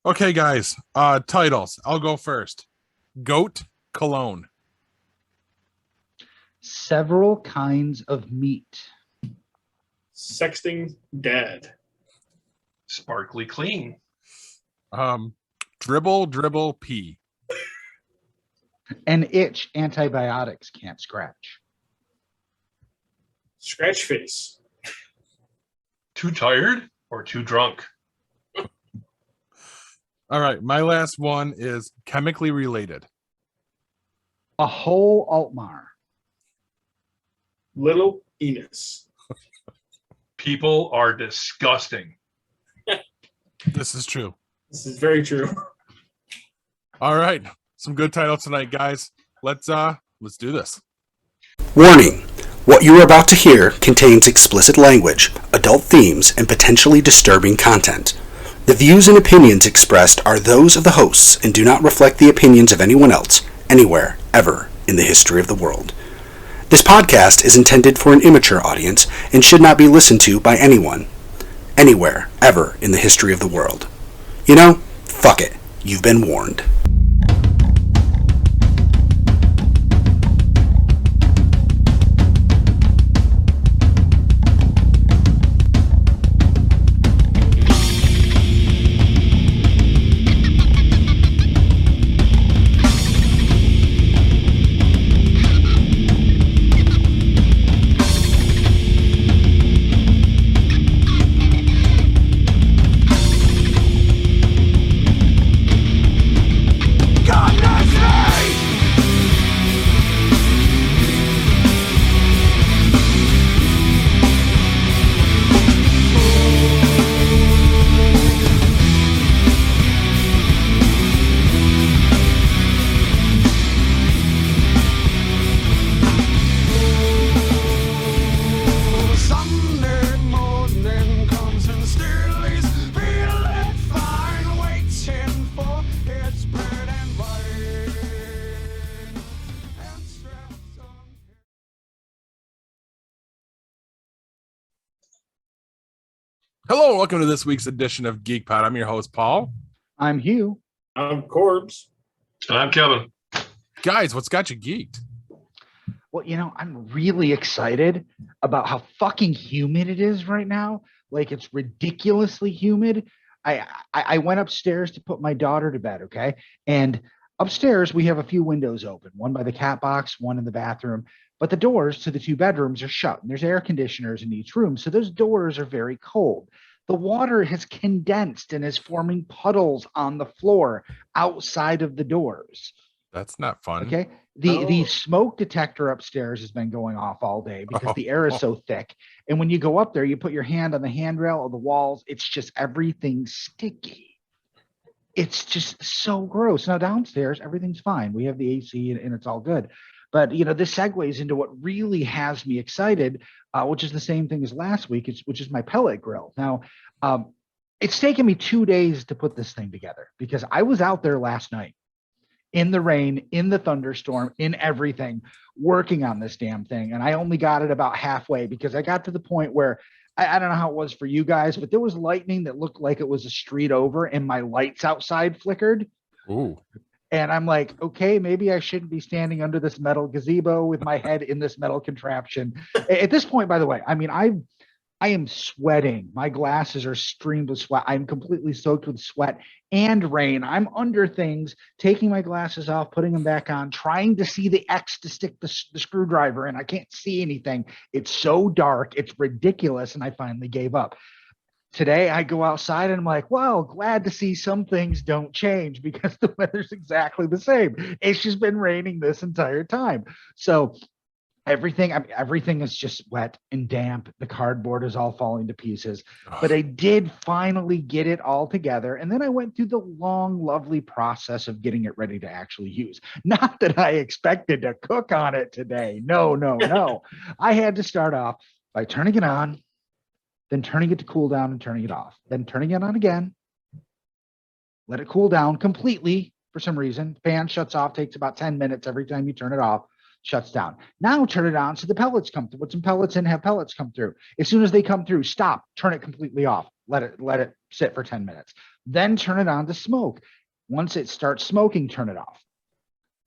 Okay, guys. Titles. I'll go first. Goat cologne. Several kinds of meat. Sexting dad. Sparkly clean. Dribble pee. An itch antibiotics can't scratch. Scratch face. Too tired or too drunk? All right, my last one is chemically related. A whole Altmar. Little Enos. People are disgusting. This is true. This is very true. All right, some good titles tonight, guys. Let's do this. Warning. What you are about to hear contains explicit language, adult themes, and potentially disturbing content. The views and opinions expressed are those of the hosts and do not reflect the opinions of anyone else, anywhere, ever, in the history of the world. This podcast is intended for an immature audience and should not be listened to by anyone, anywhere, ever, in the history of the world. You know, fuck it. You've been warned. Hello, and welcome to this week's edition of Geek Pod. I'm your host, Paul. I'm Hugh. I'm Corbs. I'm Kevin. Guys, what's got you geeked? Well, I'm really excited about how fucking humid it is right now. Like, it's ridiculously humid. I went upstairs to put my daughter to bed, okay? And upstairs, we have a few windows open, one by the cat box, one in the bathroom. But the doors to the two bedrooms are shut, and there's air conditioners in each room. So those doors are very cold. The water has condensed and is forming puddles on the floor outside of the doors. That's not fun. Okay. The smoke detector upstairs has been going off all day because the air is so thick. And when you go up there, you put your hand on the handrail or the walls. It's just everything sticky. It's just so gross. Now downstairs, everything's fine. We have the AC and it's all good. But, this segues into what really has me excited, which is the same thing as last week, which is my pellet grill. Now, it's taken me 2 days to put this thing together because I was out there last night in the rain, in the thunderstorm, in everything, working on this damn thing. And I only got it about halfway because I got to the point where I don't know how it was for you guys, but there was lightning that looked like it was a street over and my lights outside flickered. Ooh. And I'm like, okay, maybe I shouldn't be standing under this metal gazebo with my head in this metal contraption. At this point, by the way, I am sweating. My glasses are streamed with sweat. I'm completely soaked with sweat and rain. I'm under things, taking my glasses off, putting them back on, trying to see the X to stick the screwdriver in. I can't see anything. It's so dark. It's ridiculous. And I finally gave up. Today, I go outside and I'm like, well, glad to see some things don't change because the weather's exactly the same. It's just been raining this entire time. So everything is just wet and damp. The cardboard is all falling to pieces. But I did finally get it all together. And then I went through the long, lovely process of getting it ready to actually use. Not that I expected to cook on it today. No. I had to start off by turning it on, then turning it to cool down and turning it off, then turning it on again, let it cool down completely for some reason. Fan shuts off, takes about 10 minutes every time you turn it off, shuts down. Now turn it on so the pellets come through. Put some pellets in, have pellets come through. As soon as they come through, stop, turn it completely off. Let it sit for 10 minutes. Then turn it on to smoke. Once it starts smoking, turn it off.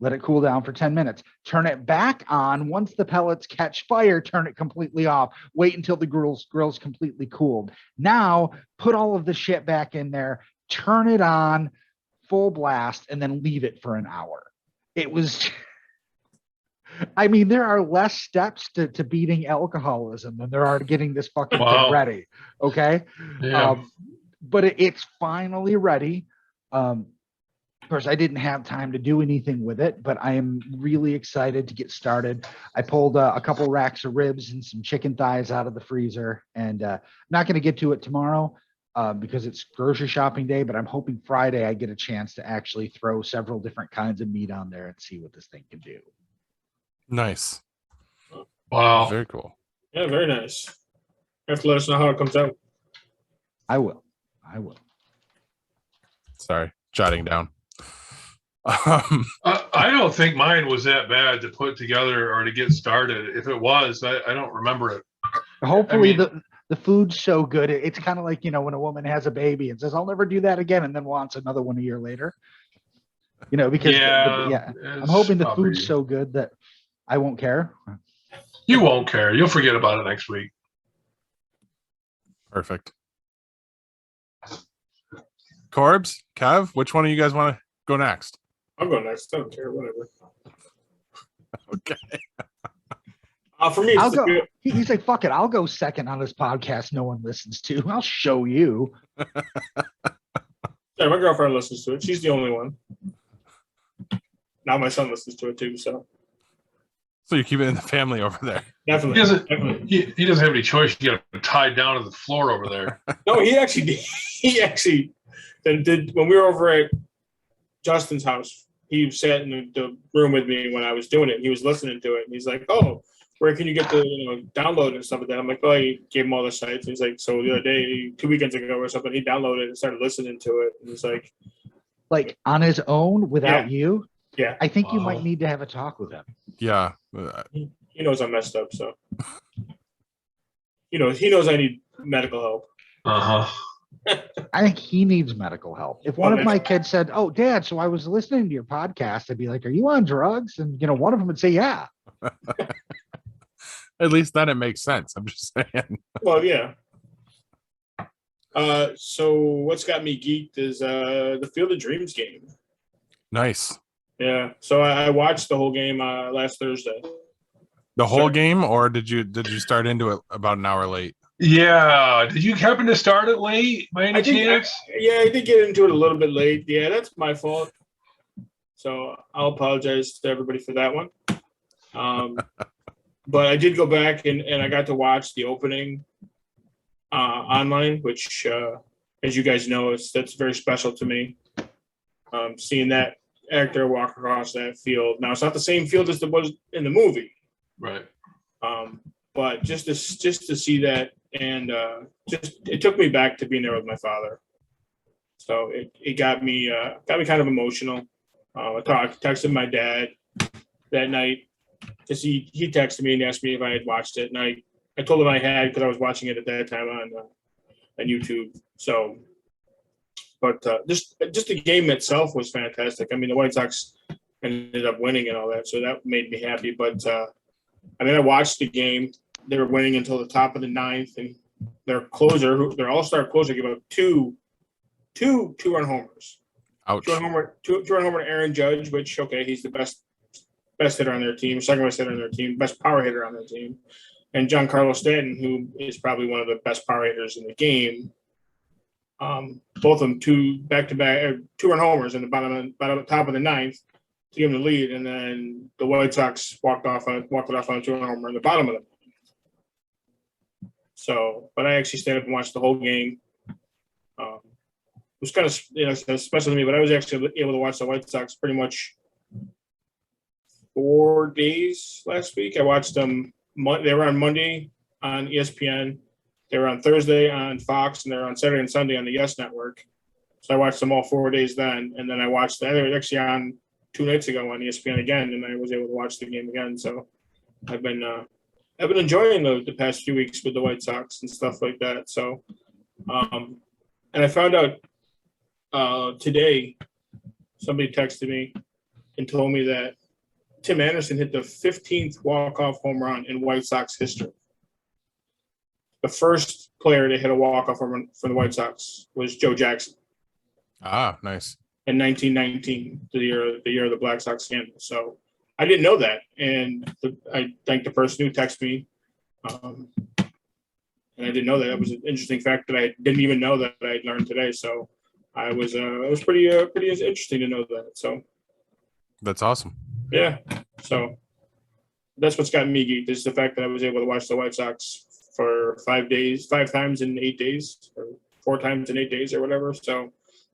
Let it cool down for 10 minutes. Turn it back on. Once the pellets catch fire, turn it completely off. Wait until the grill's completely cooled. Now, put all of the shit back in there, turn it on full blast, and then leave it for an hour. It was, I mean, there are less steps to beating alcoholism than there are to getting this fucking thing ready. Okay. Yeah. But it's finally ready. Of course, I didn't have time to do anything with it, but I am really excited to get started. I pulled a couple racks of ribs and some chicken thighs out of the freezer, and not going to get to it tomorrow because it's grocery shopping day, but I'm hoping Friday I get a chance to actually throw several different kinds of meat on there and see what this thing can do. Nice. Wow. Very cool. Yeah, very nice. You have to let us know how it comes out. I will. Sorry, jotting down. I don't think mine was that bad to put together or to get started. If it was, I don't remember it. Hopefully I mean, the food's so good. It's kind of like, when a woman has a baby and says, I'll never do that again, and then wants another one a year later. Because I'm hoping the food's so good that I won't care. You won't care. You'll forget about it next week. Perfect. Corbs, Kev, which one of you guys want to go next? I'll go next. I don't care. Whatever. Okay. For me, I'll go. He's like, fuck it. I'll go second on this podcast no one listens to. I'll show you. Yeah, my girlfriend listens to it. She's the only one. Now my son listens to it too. So you keep it in the family over there. Definitely. He doesn't have any choice. You get him tied down to the floor over there. No, he actually did. He actually did when we were over at Justin's house. He sat in the room with me when I was doing it. He was listening to it, and he's like, "Oh, where can you get the download and stuff like that?" I'm like, "Oh, I gave him all the sites." And he's like, "So the other day, 2 weekends ago or something, he downloaded it and started listening to it." And he's like on his own without you. Yeah, I think you might need to have a talk with him. Yeah. He knows I'm messed up, so he knows I need medical help. I think he needs medical help. If one of my kids said, "Oh, Dad, so I was listening to your podcast," I'd be like, "Are you on drugs?" And one of them would say, "Yeah." At least then it makes sense. I'm just saying. Well, yeah. So what's got me geeked is the Field of Dreams game. Nice. Yeah. So I watched the whole game last Thursday. The whole game, or did you start into it about an hour late? Yeah. Did you happen to start it late by any chance? I did get into it a little bit late. Yeah, that's my fault. So I'll apologize to everybody for that one. But I did go back and I got to watch the opening online, which, as you guys know, that's very special to me. Seeing that actor walk across that field. Now, it's not the same field as it was in the movie. Right. But just to see that, and it took me back to being there with my father. So it got me kind of emotional. I texted my dad that night because he texted me and asked me if I had watched it, and I told him I had because I was watching it at that time on YouTube. So, but just the game itself was fantastic. I mean, the White Sox ended up winning and all that, so that made me happy. But I watched the game. They were winning until the top of the ninth, and their all-star closer, gave up two run homers. Ouch. Two run homer to Aaron Judge, which, okay, he's the best hitter on their team, second best hitter on their team, best power hitter on their team, and Giancarlo Stanton, who is probably one of the best power hitters in the game. Both of them two back-to-back two run homers in the bottom top of the ninth to give them the lead, and then the White Sox walked it off on a two run homer in the bottom of the ninth. So, but I actually stayed up and watched the whole game. It was kind of special to me, but I was actually able to watch the White Sox pretty much 4 days last week. I watched them. They were on Monday on ESPN. They were on Thursday on Fox, and they were on Saturday and Sunday on the Yes Network. So I watched them all 4 days then, and then I watched. They were actually on 2 nights ago on ESPN again, and I was able to watch the game again. So I've been enjoying the past few weeks with the White Sox and stuff like that. So And I found out today, somebody texted me and told me that Tim Anderson hit the 15th walk-off home run in White Sox history. The first player to hit a walk-off home run for the White Sox was Joe Jackson. Ah, nice. In 1919, the year of the Black Sox scandal. So I didn't know that, and I thank the person who texted me. And I didn't know that. That was an interesting fact that I didn't even know that I learned today. So it was pretty interesting to know that. So That's awesome. yeah. So that's what's got me geeked, is the fact that I was able to watch the White Sox for 5 times in 8 days, or 4 times in 8 days, or whatever. So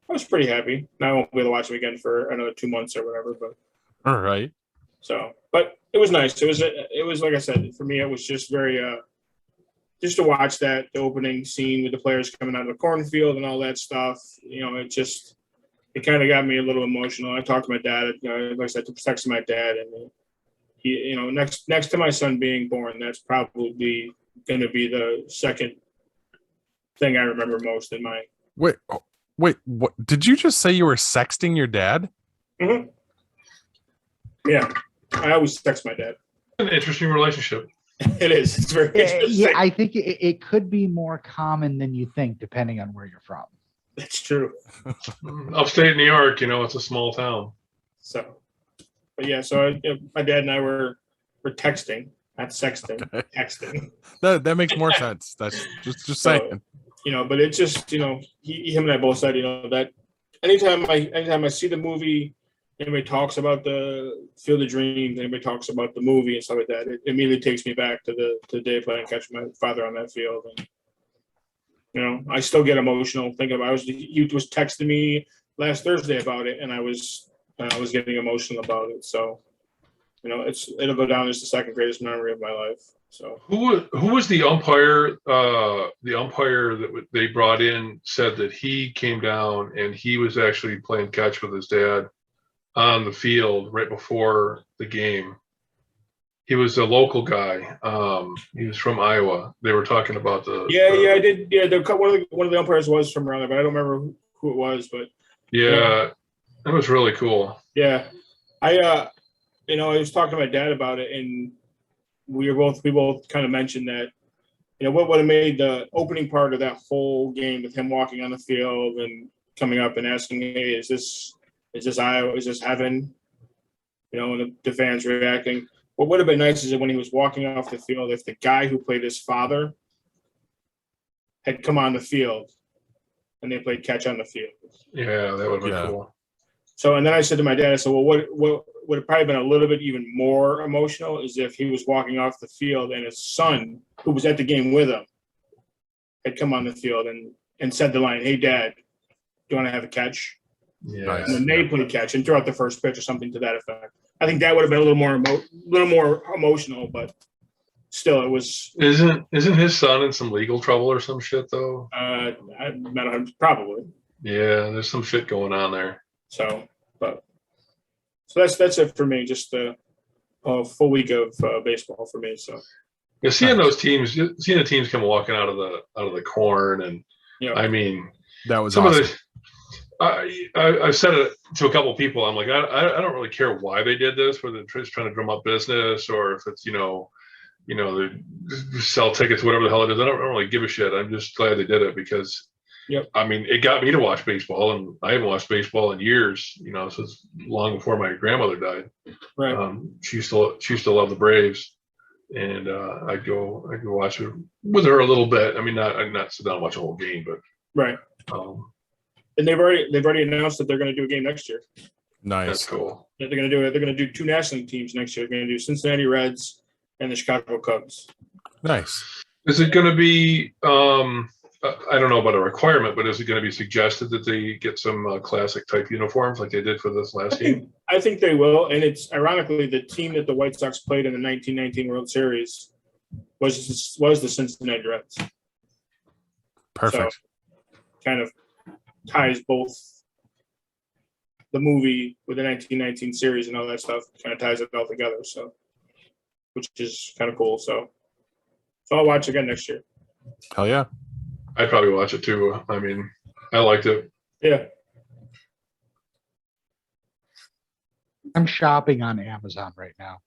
I was pretty happy. Now I won't be able to watch them again for another 2 months or whatever. But All right. so, but it was nice. It was like I said, for me, it was just very just to watch the opening scene with the players coming out of the cornfield and all that stuff. It kind of got me a little emotional. I talked to my dad, like I said, to text my dad, and he, next to my son being born, that's probably going to be the second thing I remember most in my. Wait, what did you just say? You were sexting your dad? Mm-hmm. Yeah, I always text my dad. An interesting relationship. It is. It's very interesting. Yeah, I think it could be more common than you think, depending on where you're from. That's true. Upstate New York, it's a small town. So, but yeah, so my dad and I were texting, not sexting, Okay. texting. That makes more sense. That's just saying. But it's just, him and I both said, that anytime I see the movie, anybody talks about the Field of Dreams, anybody talks about the movie and stuff like that, it immediately takes me back to the day playing catch my father on that field. And, I still get emotional thinking about it. He was texting me last Thursday about it, and I was getting emotional about it. So, it'll go down as the second greatest memory of my life. So who was the umpire? The umpire that they brought in said that he came down and he was actually playing catch with his dad on the field right before the game. He was a local guy. He was from Iowa. They were talking about I did. Yeah, one of the umpires was from around there, but I don't remember who it was. But yeah, that was really cool. Yeah, I was talking to my dad about it, and we both kind of mentioned that, what would have made the opening part of that whole game with him walking on the field and coming up and asking, "Hey, is this Iowa? Is this heaven?" And the fans reacting. What would have been nice is that when he was walking off the field, if the guy who played his father had come on the field and they played catch on the field. Yeah, that would have been cool. So, and then I said to my dad, I said, well, what would have probably been a little bit even more emotional is if he was walking off the field and his son, who was at the game with him, had come on the field and said the line, "Hey, Dad, do you want to have a catch?" Yeah. And then they played catch and threw out the first pitch or something to that effect. I think that would have been a little more emotional, but still, it was. Isn't his son in some legal trouble or some shit though? Probably. Yeah, there's some shit going on there. So that's it for me. Just a full week of baseball for me. So yeah, seeing the teams come walking out of the corn, and I mean that was some awesome. of the. I've said it to a couple of people. I'm like, I don't really care why they did this, whether they're just trying to drum up business or if it's they sell tickets, whatever the hell it is. I don't really give a shit. I'm just glad they did it because. Yep. I mean, it got me to watch baseball, and I haven't watched baseball in years. Since long before my grandmother died. Right. She used to love the Braves, and I'd go watch it with her a little bit. I mean, not sit down and watch a whole game, but right. And they've already announced that they're going to do a game next year. Nice. That's cool. They're going to do 2 National League teams next year. They're going to do Cincinnati Reds and the Chicago Cubs. Nice. Is it going to be? I don't know about a requirement, but is it going to be suggested that they get some classic type uniforms like they did for this last game? I think they will, and it's ironically the team that the White Sox played in the 1919 World Series was the Cincinnati Reds. Perfect. So, kind of ties both the movie with the 1919 series and all that stuff. Kind of ties it all together. So, which is kind of cool. So I'll watch again next year. Hell yeah. I'd probably watch it too. I mean, I liked it. Yeah. I'm shopping on Amazon right now.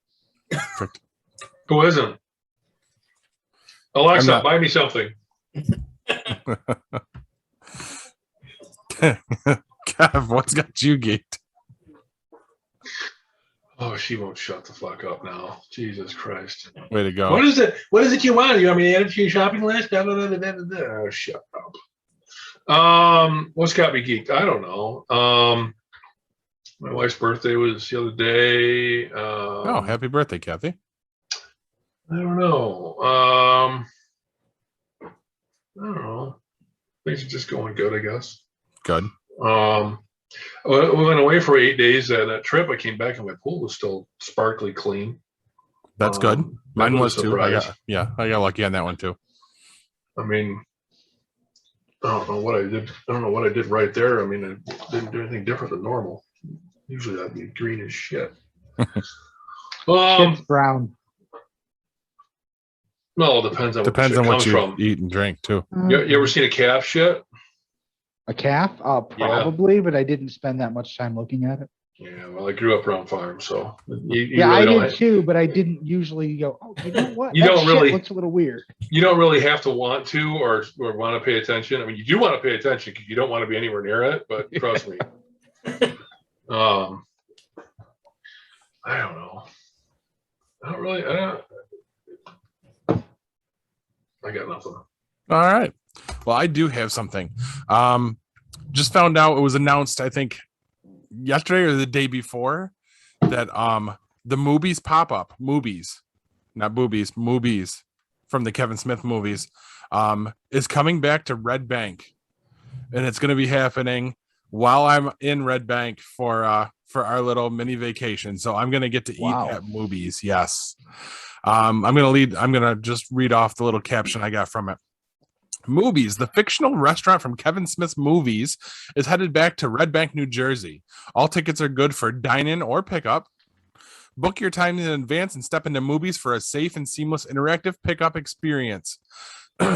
Who isn't? Alexa, not. buy me something. Kev, what's got you geeked? Oh, she won't shut the fuck up now. Jesus Christ. Way to go. What is it? What is it you want? You want me to add it to your shopping list? Blah, blah, blah, blah, blah, blah. Oh, shut up. What's got me geeked? I don't know. My wife's birthday was the other day. Oh, happy birthday, Kathy. I don't know. I don't know. Things are just going good, I guess. Good. We went away for 8 days. That trip, I came back and my pool was still sparkly clean. That's good. Mine that was a too. I surprise. got lucky on that one too. I mean, I don't know what I did. I don't know what I did right there. I mean, I didn't do anything different than normal. Usually that'd be green as shit. Shit's brown. No, it depends on Depends where on shit what comes you from. eat and drink too. You ever seen a calf shit? A calf? Probably, but I didn't spend that much time looking at it. Yeah, well, I grew up around farms, so you Yeah, really I don't did too, but I didn't usually go, oh, you know what? You That don't shit really- looks a little weird. you don't really have to want to or want to pay attention. I mean, you do want to pay attention because you don't want to be anywhere near it. But trust me, I don't know. I don't really. I got nothing. All right. Well, I do have something. Just found out it was announced, I think, yesterday or the day before that the Mooby's pop-up, Moobies, not boobies, Moobies from the Kevin Smith movies, is coming back to Red Bank. And it's going to be happening while I'm in Red Bank for our little mini vacation. So I'm going to get to eat at Mooby's. Yes. I'm going to just read off the little caption I got from it. Mooby's, the fictional restaurant from Kevin Smith's movies, is headed back to Red Bank, New Jersey. All tickets are good for dine-in or pickup. Book your time in advance and step into Mooby's for a safe and seamless interactive pickup experience.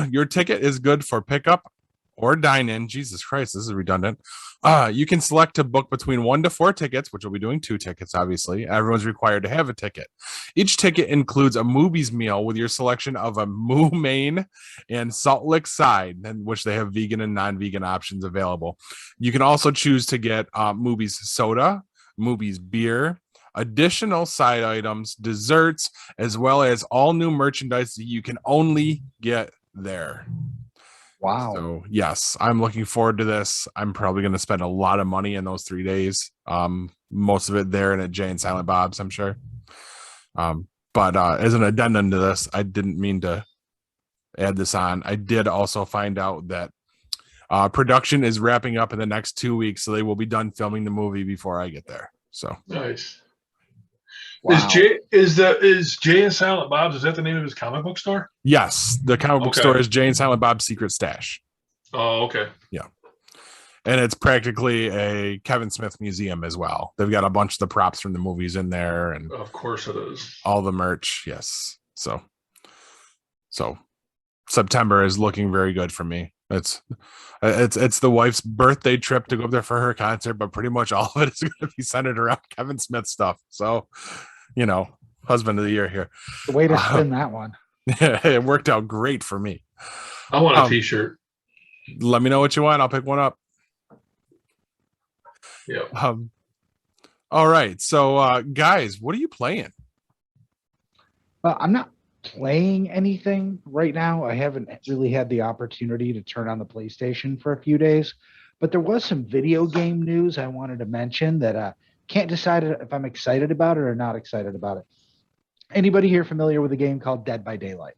Your ticket is good for pickup or dine-in. Jesus Christ, this is redundant. You can select to book between 1 to 4 tickets, which will be doing 2 tickets, obviously. Everyone's required to have a ticket. Each ticket includes a Mooby's meal with your selection of a Moo main and Salt Lick side, in which they have vegan and non-vegan options available. You can also choose to get Mooby's soda, Mooby's beer, additional side items, desserts, as well as all new merchandise that you can only get there. Wow. So yes, I'm looking forward to this. I'm probably going to spend a lot of money in those 3 days. Most of it there and at Jay and Silent Bob's, I'm sure. But as an addendum to this, I didn't mean to add this on. I did also find out that production is wrapping up in the next 2 weeks, so they will be done filming the movie before I get there. So Nice. Wow. Is Jay and Silent Bob's? Is that the name of his comic book store? yes, the comic book Okay. store is Jay and Silent Bob's Secret Stash. Oh, okay. And it's practically a Kevin Smith museum as well. They've got a bunch of the props from the movies in there and Of course it is. all the merch. Yes. So September is looking very good for me. It's the wife's birthday trip to go up there for her concert, but pretty much all of it is going to be centered around Kevin Smith stuff. So, husband of the year here. The way to spin that one. It worked out great for me. I want a T-shirt. Let me know what you want. I'll pick one up. Yeah. All right. So, guys, what are you playing? Well, I'm not playing anything right now. I haven't really had the opportunity to turn on the PlayStation for a few days, but there was some video game news I wanted to mention that can't decide if I'm excited about it or not excited about it. Anybody here familiar with a game called Dead by Daylight?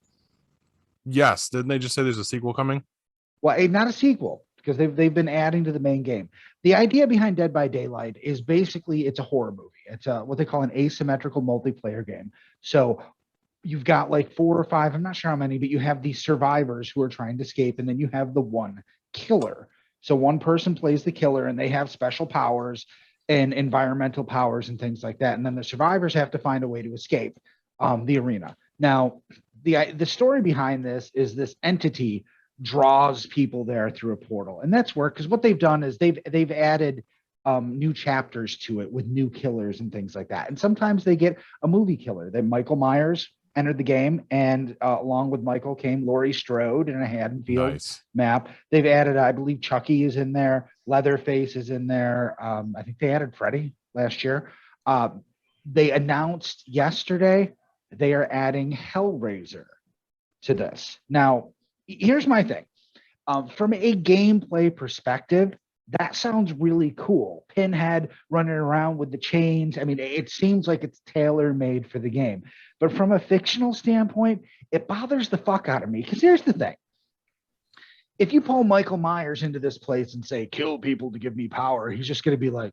Yes. Didn't they just say there's a sequel coming? Well, not a sequel, because they've been adding to the main game. The idea behind Dead by Daylight is basically it's a horror movie. It's what they call an asymmetrical multiplayer game. So you've got like 4 or 5, I'm not sure how many, but you have these survivors who are trying to escape, and then you have the one killer. So one person plays the killer, and they have special powers and environmental powers and things like that. And then the survivors have to find a way to escape the arena. Now, the story behind this is this entity draws people there through a portal, and that's work because what they've done is they've added new chapters to it with new killers and things like that. And sometimes they get a movie killer. That Michael Myers entered the game, and along with Michael came Laurie Strode in a Haddonfield map. They've added, I believe, Chucky is in there, Leatherface is in there. I think they added Freddy last year. They announced yesterday they are adding Hellraiser to this. Now, here's my thing. From a gameplay perspective, that sounds really cool. Pinhead running around with the chains. I mean, it seems like it's tailor-made for the game. But from a fictional standpoint, it bothers the fuck out of me. Because here's the thing. If you pull Michael Myers into this place and say, kill people to give me power, he's just going to be like,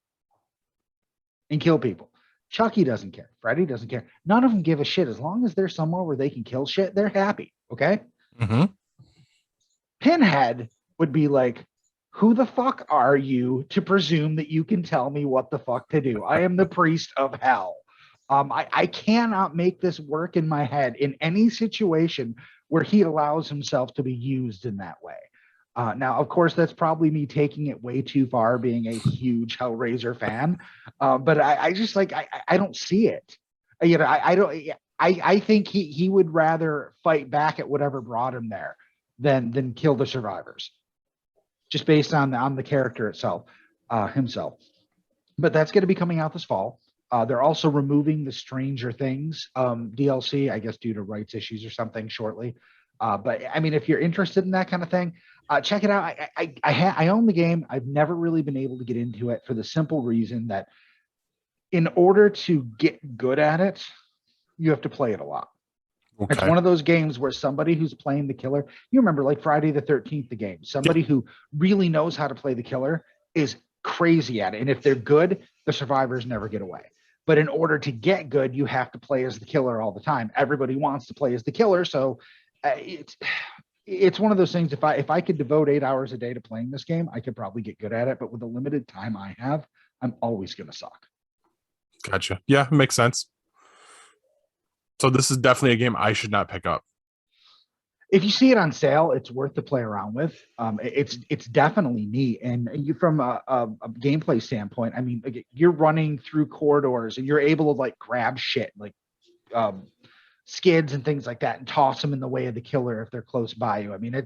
and kill people. Chucky doesn't care. Freddy doesn't care. None of them give a shit. As long as they're somewhere where they can kill shit, they're happy. Okay? Mm-hmm. Pinhead would be like, who the fuck are you to presume that you can tell me what the fuck to do? I am the priest of hell. I cannot make this work in my head in any situation where he allows himself to be used in that way. Now, of course, that's probably me taking it way too far, being a huge Hellraiser fan. But I just like, I don't see it. You know, I think he would rather fight back at whatever brought him there than kill the survivors, just based on the character itself, himself. But that's going to be coming out this fall. They're also removing the Stranger Things DLC, I guess due to rights issues or something shortly. But I mean, if you're interested in that kind of thing, check it out. I own the game. I've never really been able to get into it for the simple reason that in order to get good at it, you have to play it a lot. Okay. It's one of those games where somebody who's playing the killer, you remember like Friday the 13th, the game, somebody who really knows how to play the killer is crazy at it. And if they're good, the survivors never get away. But in order to get good, you have to play as the killer all the time. Everybody wants to play as the killer. So it's one of those things. If I could devote 8 hours a day to playing this game, I could probably get good at it. But with the limited time I have, I'm always going to suck. Gotcha. Yeah, makes sense. So this is definitely a game I should not pick up. If you see it on sale, it's worth to play around with. It's definitely neat. And you, from a gameplay standpoint, I mean, you're running through corridors and you're able to like grab shit like skids and things like that and toss them in the way of the killer if they're close by you. I mean,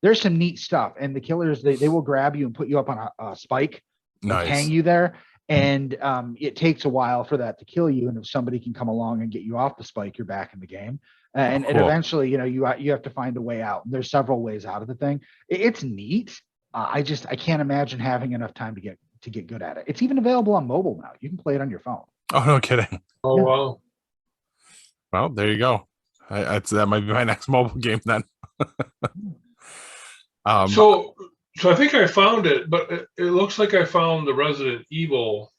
there's some neat stuff. And the killers, they will grab you and put you up on a spike, nice, hang you there. And it takes a while for that to kill you. And if somebody can come along and get you off the spike, you're back in the game. And eventually, you know, you have to find a way out. And there's several ways out of the thing. It's neat. I can't imagine having enough time to get good at it. It's even available on mobile now. You can play it on your phone. Oh, no kidding. Oh, yeah. Wow. Well, there you go. That might be my next mobile game then. So I think I found it, but it looks like I found the Resident Evil.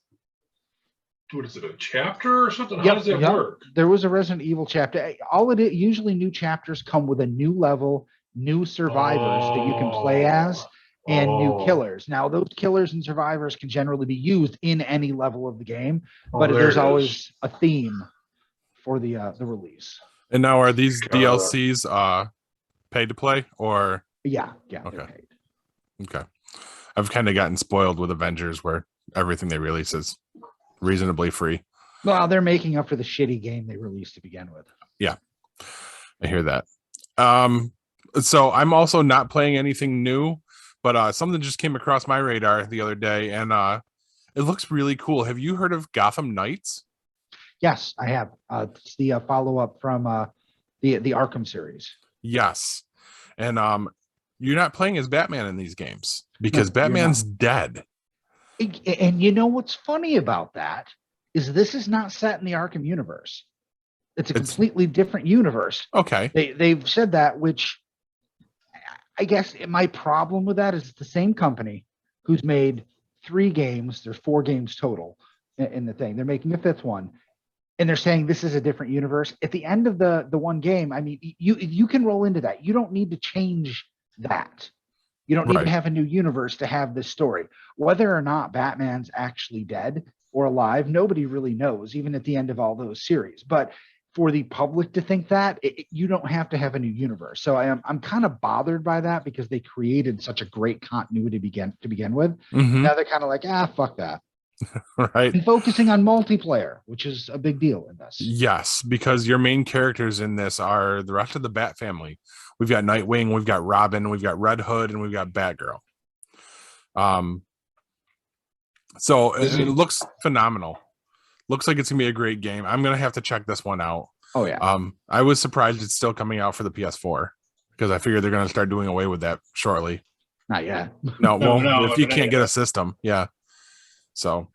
What is it, a chapter or something? How does that work? There was a Resident Evil chapter. Usually new chapters come with a new level, new survivors that you can play as, and new killers. Now, those killers and survivors can generally be used in any level of the game, but there's always a theme for the release. And now, are these DLCs paid to play or? Yeah. Okay. They're paid. Okay. I've kind of gotten spoiled with Avengers where everything they release is reasonably free. Well, they're making up for the shitty game they released to begin with. Yeah, I hear that. So I'm also not playing anything new, but something just came across my radar the other day, and it looks really cool. Have you heard of Gotham Knights? Yes, I have. It's the follow-up from the Arkham series. Yes, and you're not playing as Batman in these games because Batman's dead. And you know what's funny about that is this is not set in the Arkham universe. It's a completely different universe. Okay. They've said that, which I guess my problem with that is it's the same company who's made 3 games. There's 4 games total in the thing. They're making a 5th one. And they're saying this is a different universe. At the end of the one game, I mean, you can roll into that. You don't need to change that. You don't need to have a new universe to have this story. Whether or not Batman's actually dead or alive, nobody really knows, even at the end of all those series. But for the public to think that, you don't have to have a new universe. So I'm kind of bothered by that because they created such a great continuity to begin with. Mhm. Now they're kind of like, fuck that. Right. And focusing on multiplayer, which is a big deal in this. Yes, because your main characters in this are the rest of the Bat family. We've got Nightwing, we've got Robin, we've got Red Hood, and we've got Batgirl. So it looks phenomenal. Looks like it's gonna be a great game. I'm gonna have to check this one out. Oh yeah. I was surprised it's still coming out for the PS4 because I figured they're gonna start doing away with that shortly. Not yet. No, well, No, if you not can't yet. get a system, yeah. So,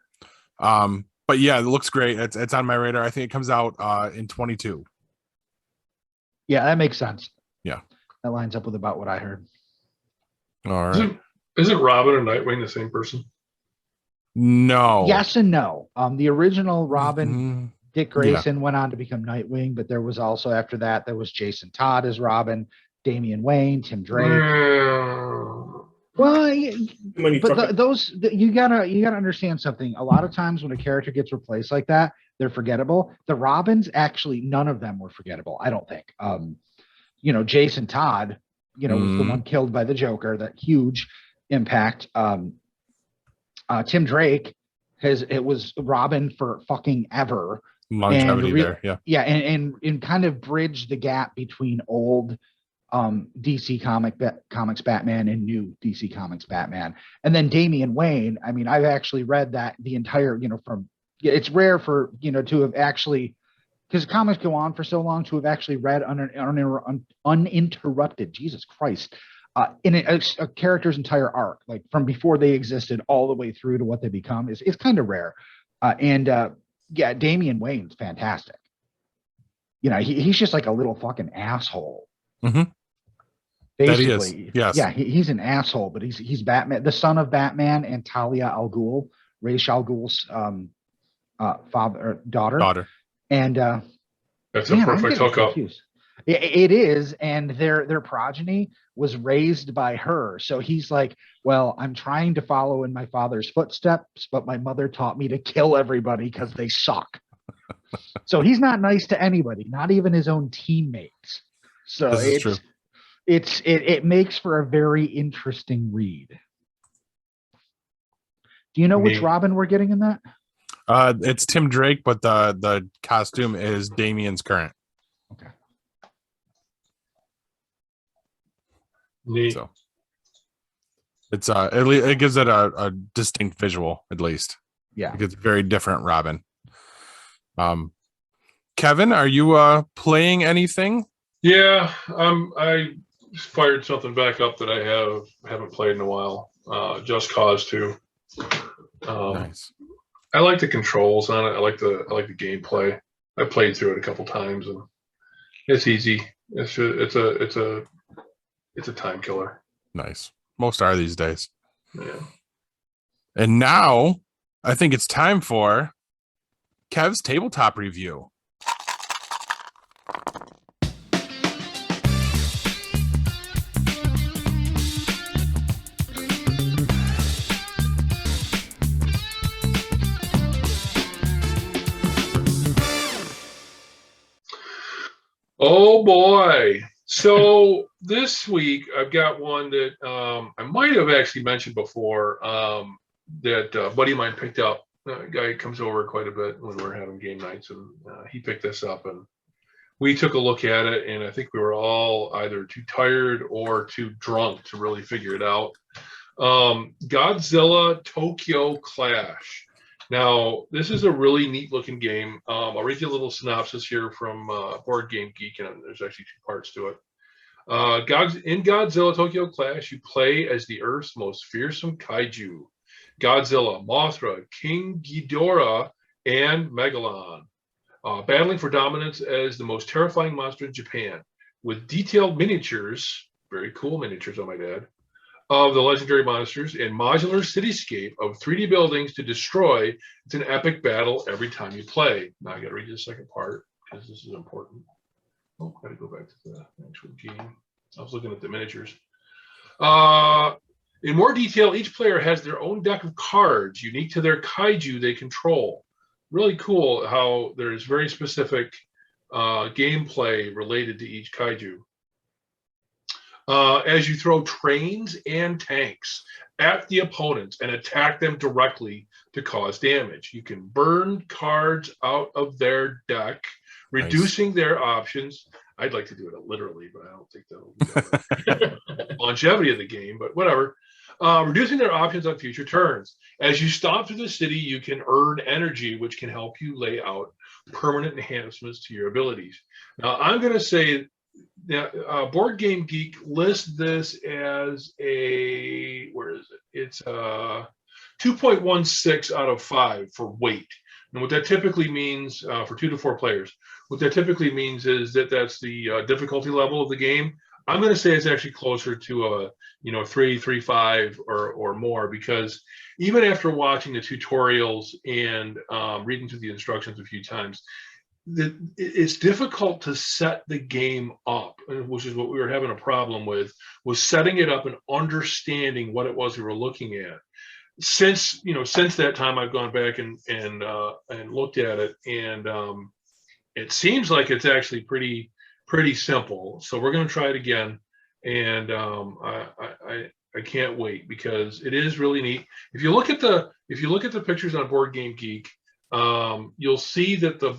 but yeah, it looks great. It's on my radar. I think it comes out in 22. Yeah, that makes sense. Yeah. That lines up with about what I heard. All right. Isn't Robin and Nightwing the same person? No. Yes and no. The original Robin, Mhm. Dick Grayson, went on to become Nightwing, but there was also after that, there was Jason Todd as Robin, Damian Wayne, Tim Drake. Well, you gotta understand something. A lot of times when a character gets replaced like that, they're forgettable. The Robins, actually, none of them were forgettable. I don't think. Jason Todd, was the one killed by the Joker. That huge impact. Tim Drake it was Robin for fucking ever. Longevity there. Yeah. Yeah, and kind of bridge the gap between old DC Comics Batman and new DC Comics Batman. And then Damian Wayne, I mean, I've actually read that the entire, it's rare for, to have actually, because comics go on for so long, to have actually read uninterrupted, Jesus Christ, in a character's entire arc, like from before they existed all the way through to what they become, is kind of rare. Yeah, Damian Wayne's fantastic. He's just like a little fucking asshole. Mm-hmm. Basically, that he is. Yes. Yeah, he's an asshole, but he's Batman, the son of Batman and Talia al Ghul, Ra's al Ghul's daughter. And that's a perfect hookup. It is, and their progeny was raised by her. So he's like, well, I'm trying to follow in my father's footsteps, but my mother taught me to kill everybody because they suck. So he's not nice to anybody, not even his own teammates. So it makes for a very interesting read. Do you know which Robin we're getting in that? It's Tim Drake, but the costume is Damian's current. Okay. Neat. So it's it gives it a distinct visual, at least. Yeah, it's very different Robin. Kevin, are you playing anything? Yeah, I fired something back up that I haven't played in a while. Just Cause 2. Nice. I like the controls on it. I like the gameplay. I played through it a couple times and it's easy. It's a time killer. Nice. Most are these days. Yeah. And now I think it's time for Kev's tabletop review. Oh boy. So this week I've got one that I might have actually mentioned before that a buddy of mine picked up. A guy comes over quite a bit when we're having game nights, and he picked this up and we took a look at it, and I think we were all either too tired or too drunk to really figure it out. Godzilla Tokyo Clash. Now, this is a really neat looking game. I'll read you a little synopsis here from Board Game Geek, and there's actually 2 parts to it. In Godzilla Tokyo Clash, you play as the Earth's most fearsome kaiju, Godzilla, Mothra, King Ghidorah, and Megalon, battling for dominance as the most terrifying monster in Japan, with detailed miniatures, very cool miniatures, I might add, of the legendary monsters and modular cityscape of 3D buildings to destroy. It's an epic battle every time you play. Now I got to read you the second part because this is important. Oh, I got to go back to the actual game. I was looking at the miniatures. In more detail, each player has their own deck of cards unique to their kaiju they control. Really cool how there's very specific gameplay related to each kaiju. As you throw trains and tanks at the opponents and attack them directly to cause damage. You can burn cards out of their deck, reducing their options. I'd like to do it literally, but I don't think that'll be the longevity of the game, but whatever. Reducing their options on future turns. As you stomp through the city, you can earn energy, which can help you lay out permanent enhancements to your abilities. Now, I'm going to say that Board Game Geek lists this as a, where is it? It's 2.16 out of 5 for weight. And what that typically means for 2 to 4 players, what that typically means is that that's the difficulty level of the game. I'm going to say it's actually closer to a 3.5 or more, because even after watching the tutorials and reading through the instructions a few times, it's difficult to set the game up, which is what we were having a problem with, was setting it up and understanding what it was we were looking at. Since that time, I've gone back and looked at it, and it seems like it's actually pretty simple. So we're going to try it again, and I can't wait, because it is really neat. If you look at the pictures on Board Game Geek, you'll see that the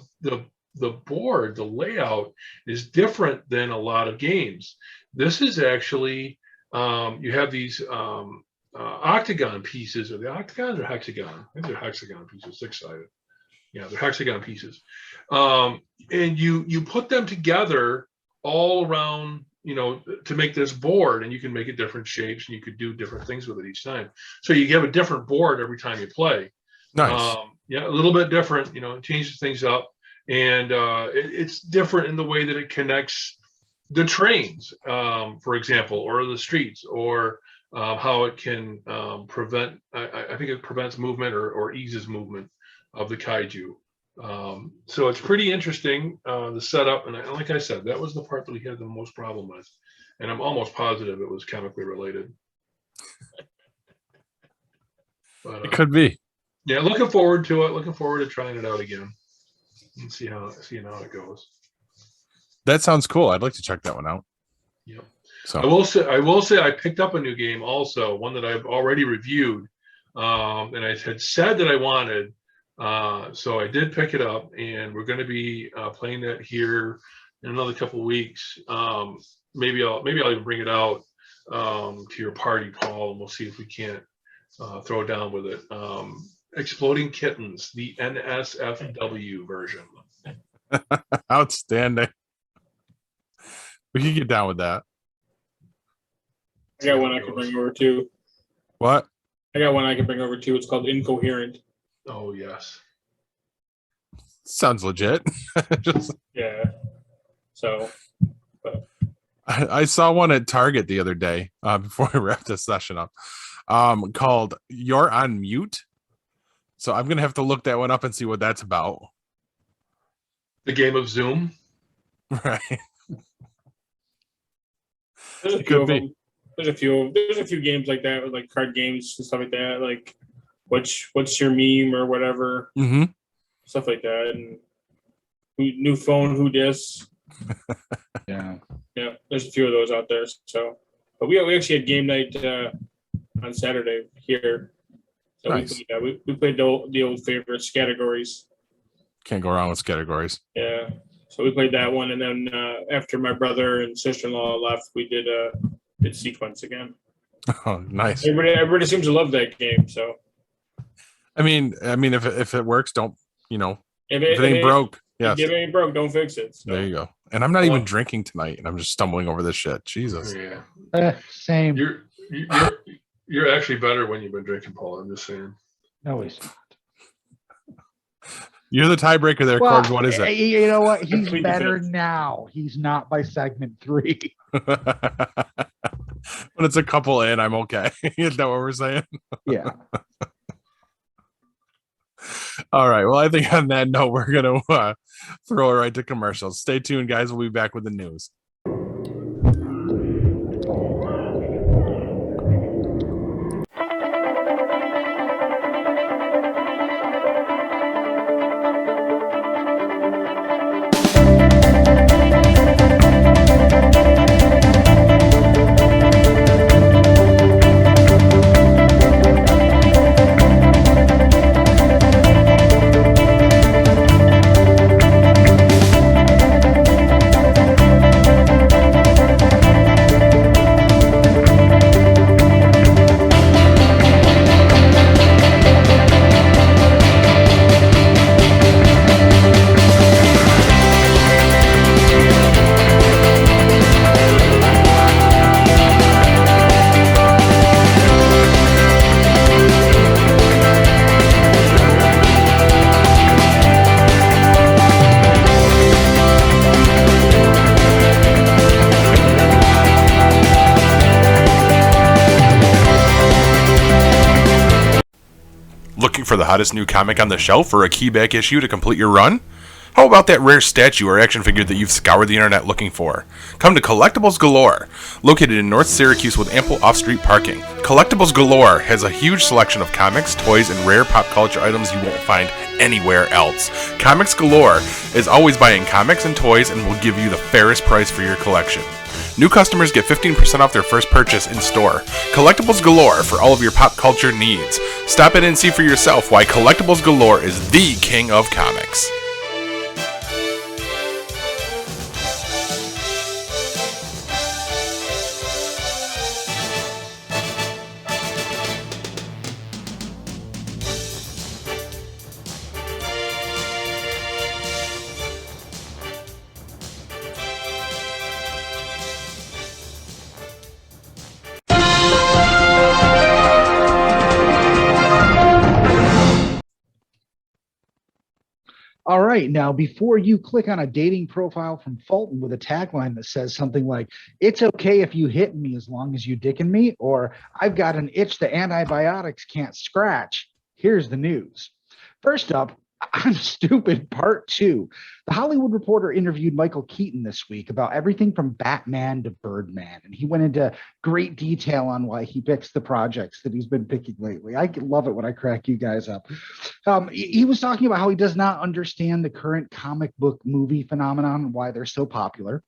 board, the layout is different than a lot of games. This is actually you have these octagon pieces. Are they octagons or hexagon? I think they're hexagon pieces, 6-sided. Yeah, they're hexagon pieces. And you put them together all around, to make this board, and you can make it different shapes, and you could do different things with it each time. So you have a different board every time you play. Nice. Yeah, a little bit different, it changes things up. And it's different in the way that it connects the trains, for example, or the streets, or how it can prevent, I think it prevents movement or eases movement of the kaiju. So it's pretty interesting, the setup. And like I said, that was the part that we had the most problem with. And I'm almost positive it was chemically related. But, It could be. Yeah, looking forward to it. Looking forward to trying it out again and seeing how it goes. That sounds cool. I'd like to check that one out. Yep. So I will say I picked up a new game also, one that I've already reviewed, and I had said that I wanted. So I did pick it up, and we're going to be playing that here in another couple of weeks. Maybe I'll even bring it out to your party, Paul, and we'll see if we can't throw it down with it. Exploding Kittens, the NSFW version. outstanding. We can get down with that. I got one I can bring over too. What? I got one I can bring over too. It's called Incoherent. Oh yes. Sounds legit. Yeah. So. I saw one at Target the other day before I wrapped this session up, called "You're on Mute." So I'm gonna have to look that one up and see what that's about. The game of Zoom. Right. There's a few of them. There's a few games like that, with like card games and stuff like that. Like, what's your meme or whatever, stuff like that. And new phone, who dis? Yeah. Yeah, there's a few of those out there. So, but we actually had game night on Saturday here. So nice. we played the old favorites categories. Can't go wrong with categories. Yeah. So we played that one, and then after my brother and sister-in-law left, we did sequence again. Oh, nice. Everybody seems to love that game. So, I mean, if it works, don't if it ain't broke, yes. If it ain't broke, don't fix it. So. There you go. And I'm not even drinking tonight, and I'm just stumbling over this shit. Jesus. Yeah. Same. You're actually better when you've been drinking, Paul. I'm just saying. No, he's not. You're the tiebreaker there, Corbs. What is it? You know what? He's better now. He's not by segment 3. When it's a couple in, I'm okay. Is that what we're saying? Yeah. All right. Well, I think on that note, we're going to throw it right to commercials. Stay tuned, guys. We'll be back with the news. Looking for the hottest new comic on the shelf or a key back issue to complete your run? How about that rare statue or action figure that you've scoured the internet looking for? Come to Collectibles Galore, located in North Syracuse with ample off-street parking. Collectibles Galore has a huge selection of comics, toys, and rare pop culture items you won't find anywhere else. Comics Galore is always buying comics and toys and will give you the fairest price for your collection. New customers get 15% off their first purchase in store. Collectibles Galore for all of your pop culture needs. Stop in and see for yourself why Collectibles Galore is the king of comics. All right. Now, before you click on a dating profile from Fulton with a tagline that says something like, "It's okay if you hit me as long as you dickin' me," or "I've got an itch the antibiotics can't scratch," here's the news. First up, I'm Stupid Part 2. The Hollywood Reporter interviewed Michael Keaton this week about everything from Batman to Birdman, and he went into great detail on why he picks the projects that he's been picking lately. I love it when I crack you guys up. He was talking about how he does not understand the current comic book movie phenomenon and why they're so popular.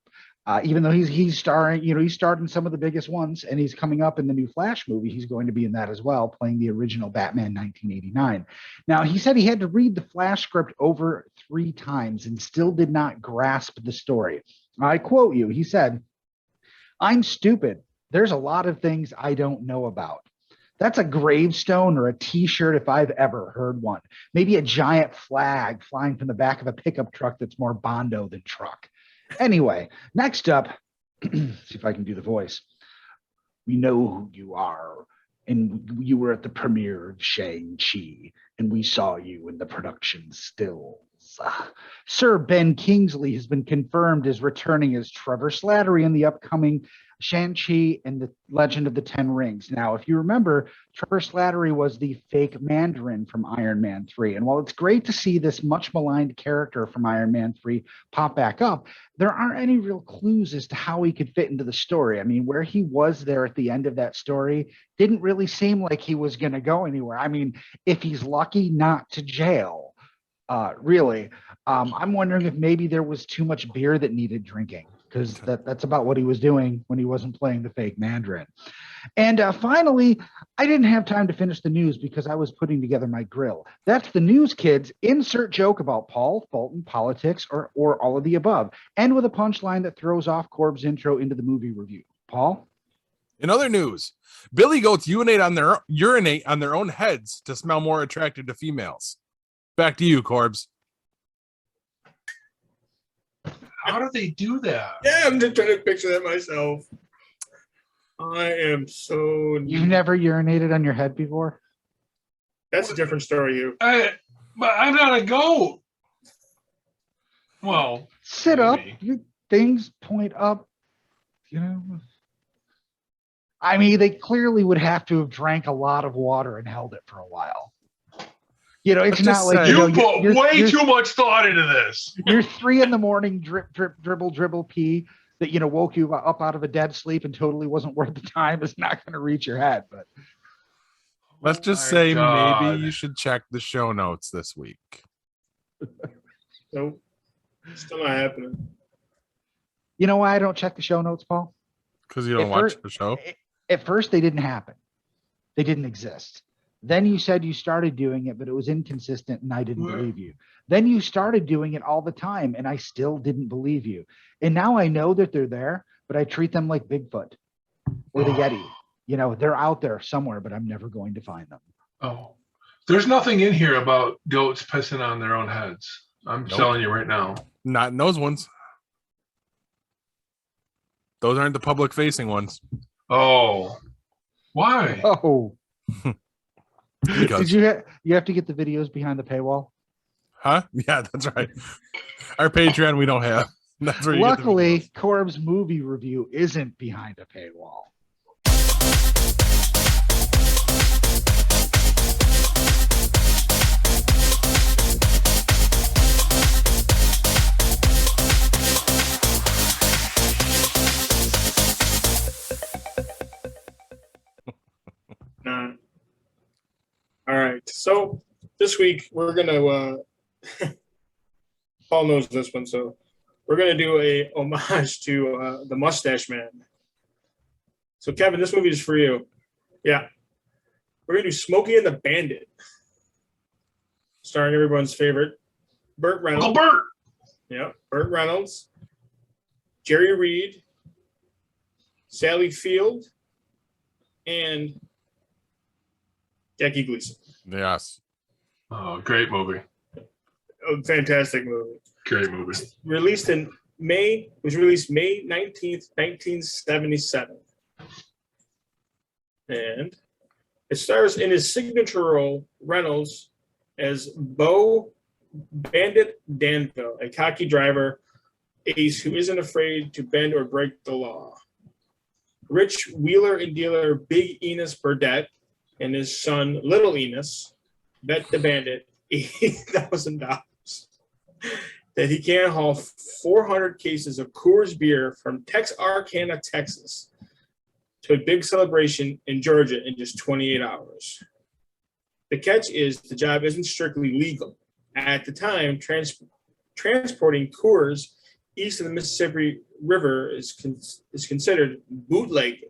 Even though he's starring, he starred in some of the biggest ones, and he's coming up in the new Flash movie. He's going to be in that as well, playing the original Batman 1989. Now, he said he had to read the Flash script over 3 times and still did not grasp the story. I quote you. He said, "I'm stupid. There's a lot of things I don't know about." That's a gravestone or a t-shirt if I've ever heard one. Maybe a giant flag flying from the back of a pickup truck that's more Bondo than truck. Anyway, next up, see if I can do the voice. "We know who you are, and you were at the premiere of Shang-Chi, and we saw you in the production stills." Sir Ben Kingsley has been confirmed as returning as Trevor Slattery in the upcoming Shang-Chi and the Legend of the Ten Rings. Now, if you remember, Trevor Slattery was the fake Mandarin from Iron Man 3. And while it's great to see this much maligned character from Iron Man 3 pop back up, there aren't any real clues as to how he could fit into the story. I mean, where he was there at the end of that story didn't really seem like he was going to go anywhere. I mean, if he's lucky, not to jail, really. I'm wondering if maybe there was too much beer that needed drinking, because that's about what he was doing when he wasn't playing the fake Mandarin. And finally, I didn't have time to finish the news because I was putting together my grill. That's the news, kids. Insert joke about Paul, Fulton, politics, or all of the above. End with a punchline that throws off Corbs' intro into the movie review. Paul? In other news, billy goats urinate on their own heads to smell more attractive to females. Back to you, Corbs. How do they do that? Yeah, I'm just trying to picture that myself. I am so. You've never urinated on your head before? That's a different story, you. But I'm not a goat. Well, Sit maybe. up. Your things point up. I mean, they clearly would have to have drank a lot of water and held it for a while. It's Let's not just like say- You put way too much thought into this. Your 3 a.m. dribble pee that woke you up out of a dead sleep and totally wasn't worth the time is not going to reach your head. But Let's just my say God. maybe you should check the show notes this week. Nope. Still not happening. you know why I don't check the show notes, Paul? Because you don't At watch first- the show. At first, they didn't happen. They didn't exist. Then you said you started doing it, but it was inconsistent and I didn't believe you. Then you started doing it all the time and I still didn't believe you. And now I know that they're there, but I treat them like Bigfoot or the Yeti. They're out there somewhere, but I'm never going to find them. Oh, there's nothing in here about goats pissing on their own heads. I'm Nope. telling you right now. Not in those ones. Those aren't the public facing ones. Oh, why? Oh, Because, did you have to get the videos behind the paywall? huh? Yeah, that's right. Our Patreon we don't have. That's where you get the Luckily, videos. Corb's movie review isn't behind a paywall. right. So this week we're gonna Paul knows this one, so we're gonna do a homage to the Mustache Man. So Kevin, this movie is for you. Yeah. We're gonna do Smokey and the Bandit. Starring everyone's favorite, Burt Reynolds. Uncle Burt. Yeah, Burt Reynolds, Jerry Reed, Sally Field, and Jackie Gleason. Yes. Oh, great movie. A fantastic movie. Great movie. Released May 19th, 1977. And it stars in his signature role, Reynolds, as Bo Bandit Danville, a cocky driver ace who isn't afraid to bend or break the law. Rich wheeler and dealer Big Enos Burdett and his son Little Enos bet the bandit $80,000 that he can haul 400 cases of Coors beer from Texarkana, Texas, to a big celebration in Georgia in just 28 hours. The catch is the job isn't strictly legal. At the time, transporting Coors east of the Mississippi River is considered bootlegging.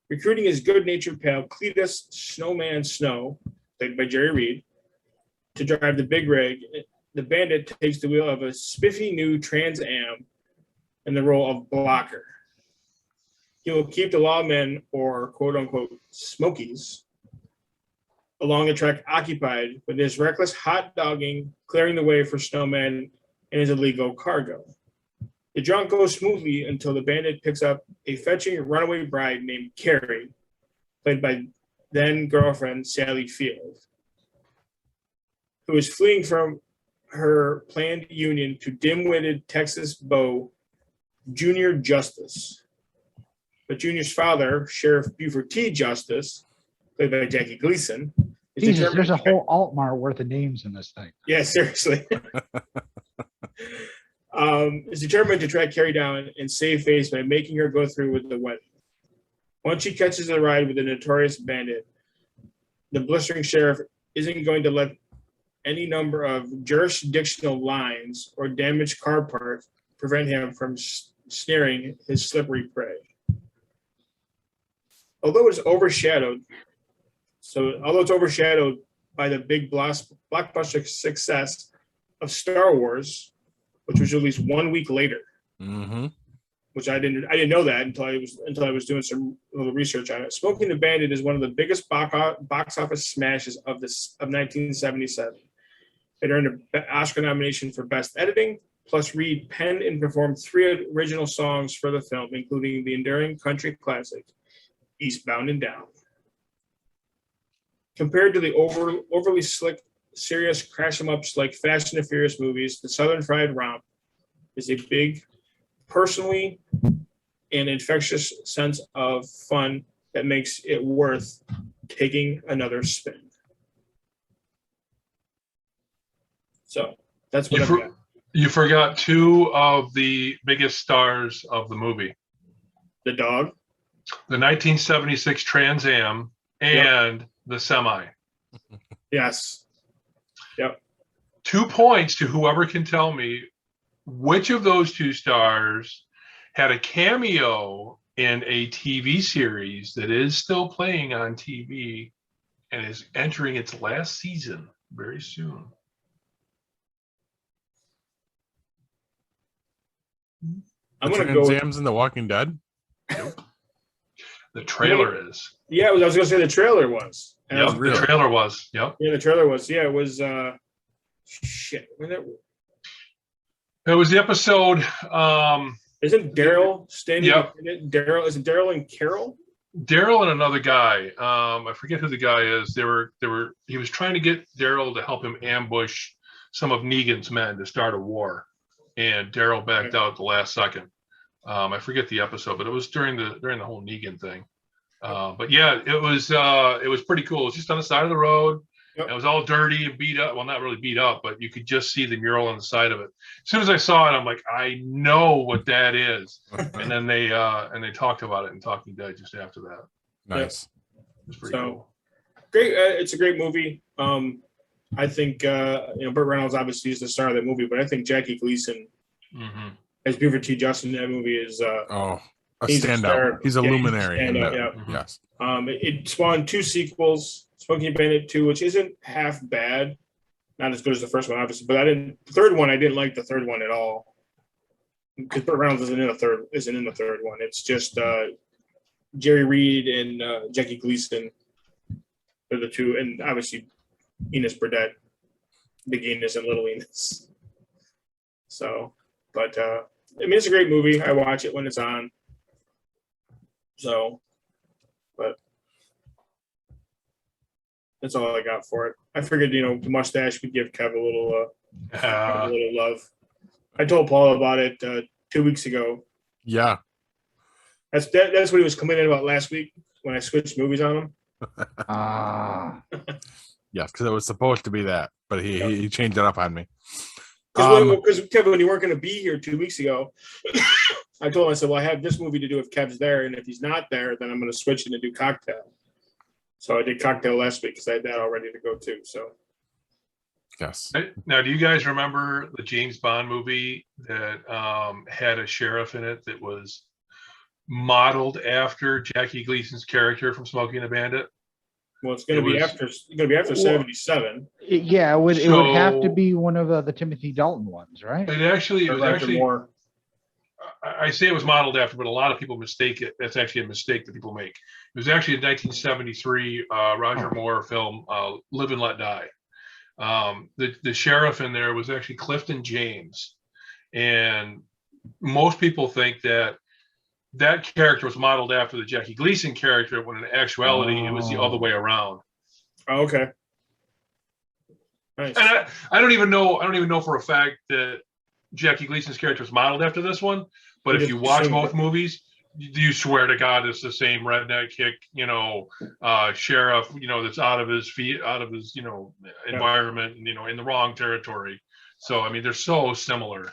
Recruiting his good-natured pal Cletus Snowman Snow, played by Jerry Reed, to drive the big rig, the bandit takes the wheel of a spiffy new Trans Am in the role of blocker. He will keep the lawmen, or quote-unquote Smokies, along the track occupied with his reckless hot dogging, clearing the way for Snowman and his illegal cargo. The jaunt goes smoothly until the bandit picks up a fetching runaway bride named Carrie, played by then-girlfriend Sally Field, who is fleeing from her planned union to dim-witted Texas beau Junior Justice. But Junior's father, Sheriff Buford T. Justice, played by Jackie Gleason, is Jesus, there's a whole Altmar worth of names in this thing. Yeah, seriously. Is determined to track Carrie down and save face by making her go through with the wedding. Once she catches a ride with the notorious bandit, the blistering sheriff isn't going to let any number of jurisdictional lines or damaged car parts prevent him from snaring his slippery prey. Although it's overshadowed by the big blockbuster success of Star Wars, which was released 1 week later, which I didn't know that until I was doing some little research on it. Smoking the Bandit is one of the biggest box office smashes of 1977. It earned an Oscar nomination for Best Editing. Plus, Reed penned and performed 3 original songs for the film, including the enduring country classic Eastbound and Down. Compared to the overly slick, serious crash-em-ups like Fast and the Furious movies, the Southern Fried Romp is a big, personally and infectious sense of fun that makes it worth taking another spin. So that's what I've got. You forgot 2 of the biggest stars of the movie. The dog. The 1976 Trans Am and the semi. Yes. Yep. 2 points to whoever can tell me which of those 2 stars had a cameo in a TV series that is still playing on TV and is entering its last season very soon. I'm going to go. go. Sam's in The Walking Dead. The trailer is. Yeah, I was going to say the trailer was. Yeah, the trailer was. Yep. Yeah, the trailer was. Yeah, it was. Shit. It was the episode. Isn't Daryl standing? Yep. Daryl, is it Daryl and Carol? Daryl and another guy. I forget who the guy is. He was trying to get Daryl to help him ambush some of Negan's men to start a war, and Daryl backed out at the last second. I forget the episode, but it was during the whole Negan thing. But yeah, it was pretty cool. It was just on the side of the road. Yep. It was all dirty and beat up. Well, not really beat up, but you could just see the mural on the side of it. As soon as I saw it, I'm like, I know what that is. And then they talked about it in Talking Dead just after that. Nice. It was pretty cool. great. It's a great movie. I think Burt Reynolds obviously is the star of that movie, but I think Jackie Gleason as Beaver T. Justin in that movie is a he's a standout. star. He's a Yeah, luminary. he's a in standout, that. yeah. Yes. It spawned 2 sequels, Smokey and Bandit 2, which isn't half bad, not as good as the first one, obviously. But the third one, I didn't like the third one at all because Burt Reynolds isn't in the third one. It's just Jerry Reed and Jackie Gleason are the two, and obviously Enos Burdett, Big Enos and Little Enos. So, but I mean, it's a great movie. I watch it when it's on. So, but that's all I got for it. I figured, the mustache would give Kev a little love. I told Paul about it 2 weeks ago. Yeah. That's what he was complaining about last week when I switched movies on him. Yes, because it was supposed to be that, but he changed it up on me. Because Kevin, when you weren't going to be here 2 weeks ago, I told him, I said, well, I have this movie to do if Kev's there, and if he's not there, then I'm going to switch it and do Cocktail. So I did Cocktail last week because I had that all ready to go too. So yes. Now, do you guys remember the James Bond movie that had a sheriff in it that was modeled after Jackie Gleason's character from Smokey and the Bandit? Well, it's going to be after 77. Yeah, it would have to be one of the Timothy Dalton ones, right? It was actually more. I say it was modeled after, but a lot of people mistake it. That's actually a mistake that people make. It was actually a 1973 Roger Moore film, Live and Let Die. The sheriff in there was actually Clifton James, and most people think that character was modeled after the Jackie Gleason character, when in actuality it was the other way around. Oh, okay. Nice. And I don't even know for a fact that Jackie Gleason's character was modeled after this one, but if you watch both movies, you swear to God it's the same redneck kick, sheriff, that's out of his environment, in the wrong territory. So I mean, they're so similar.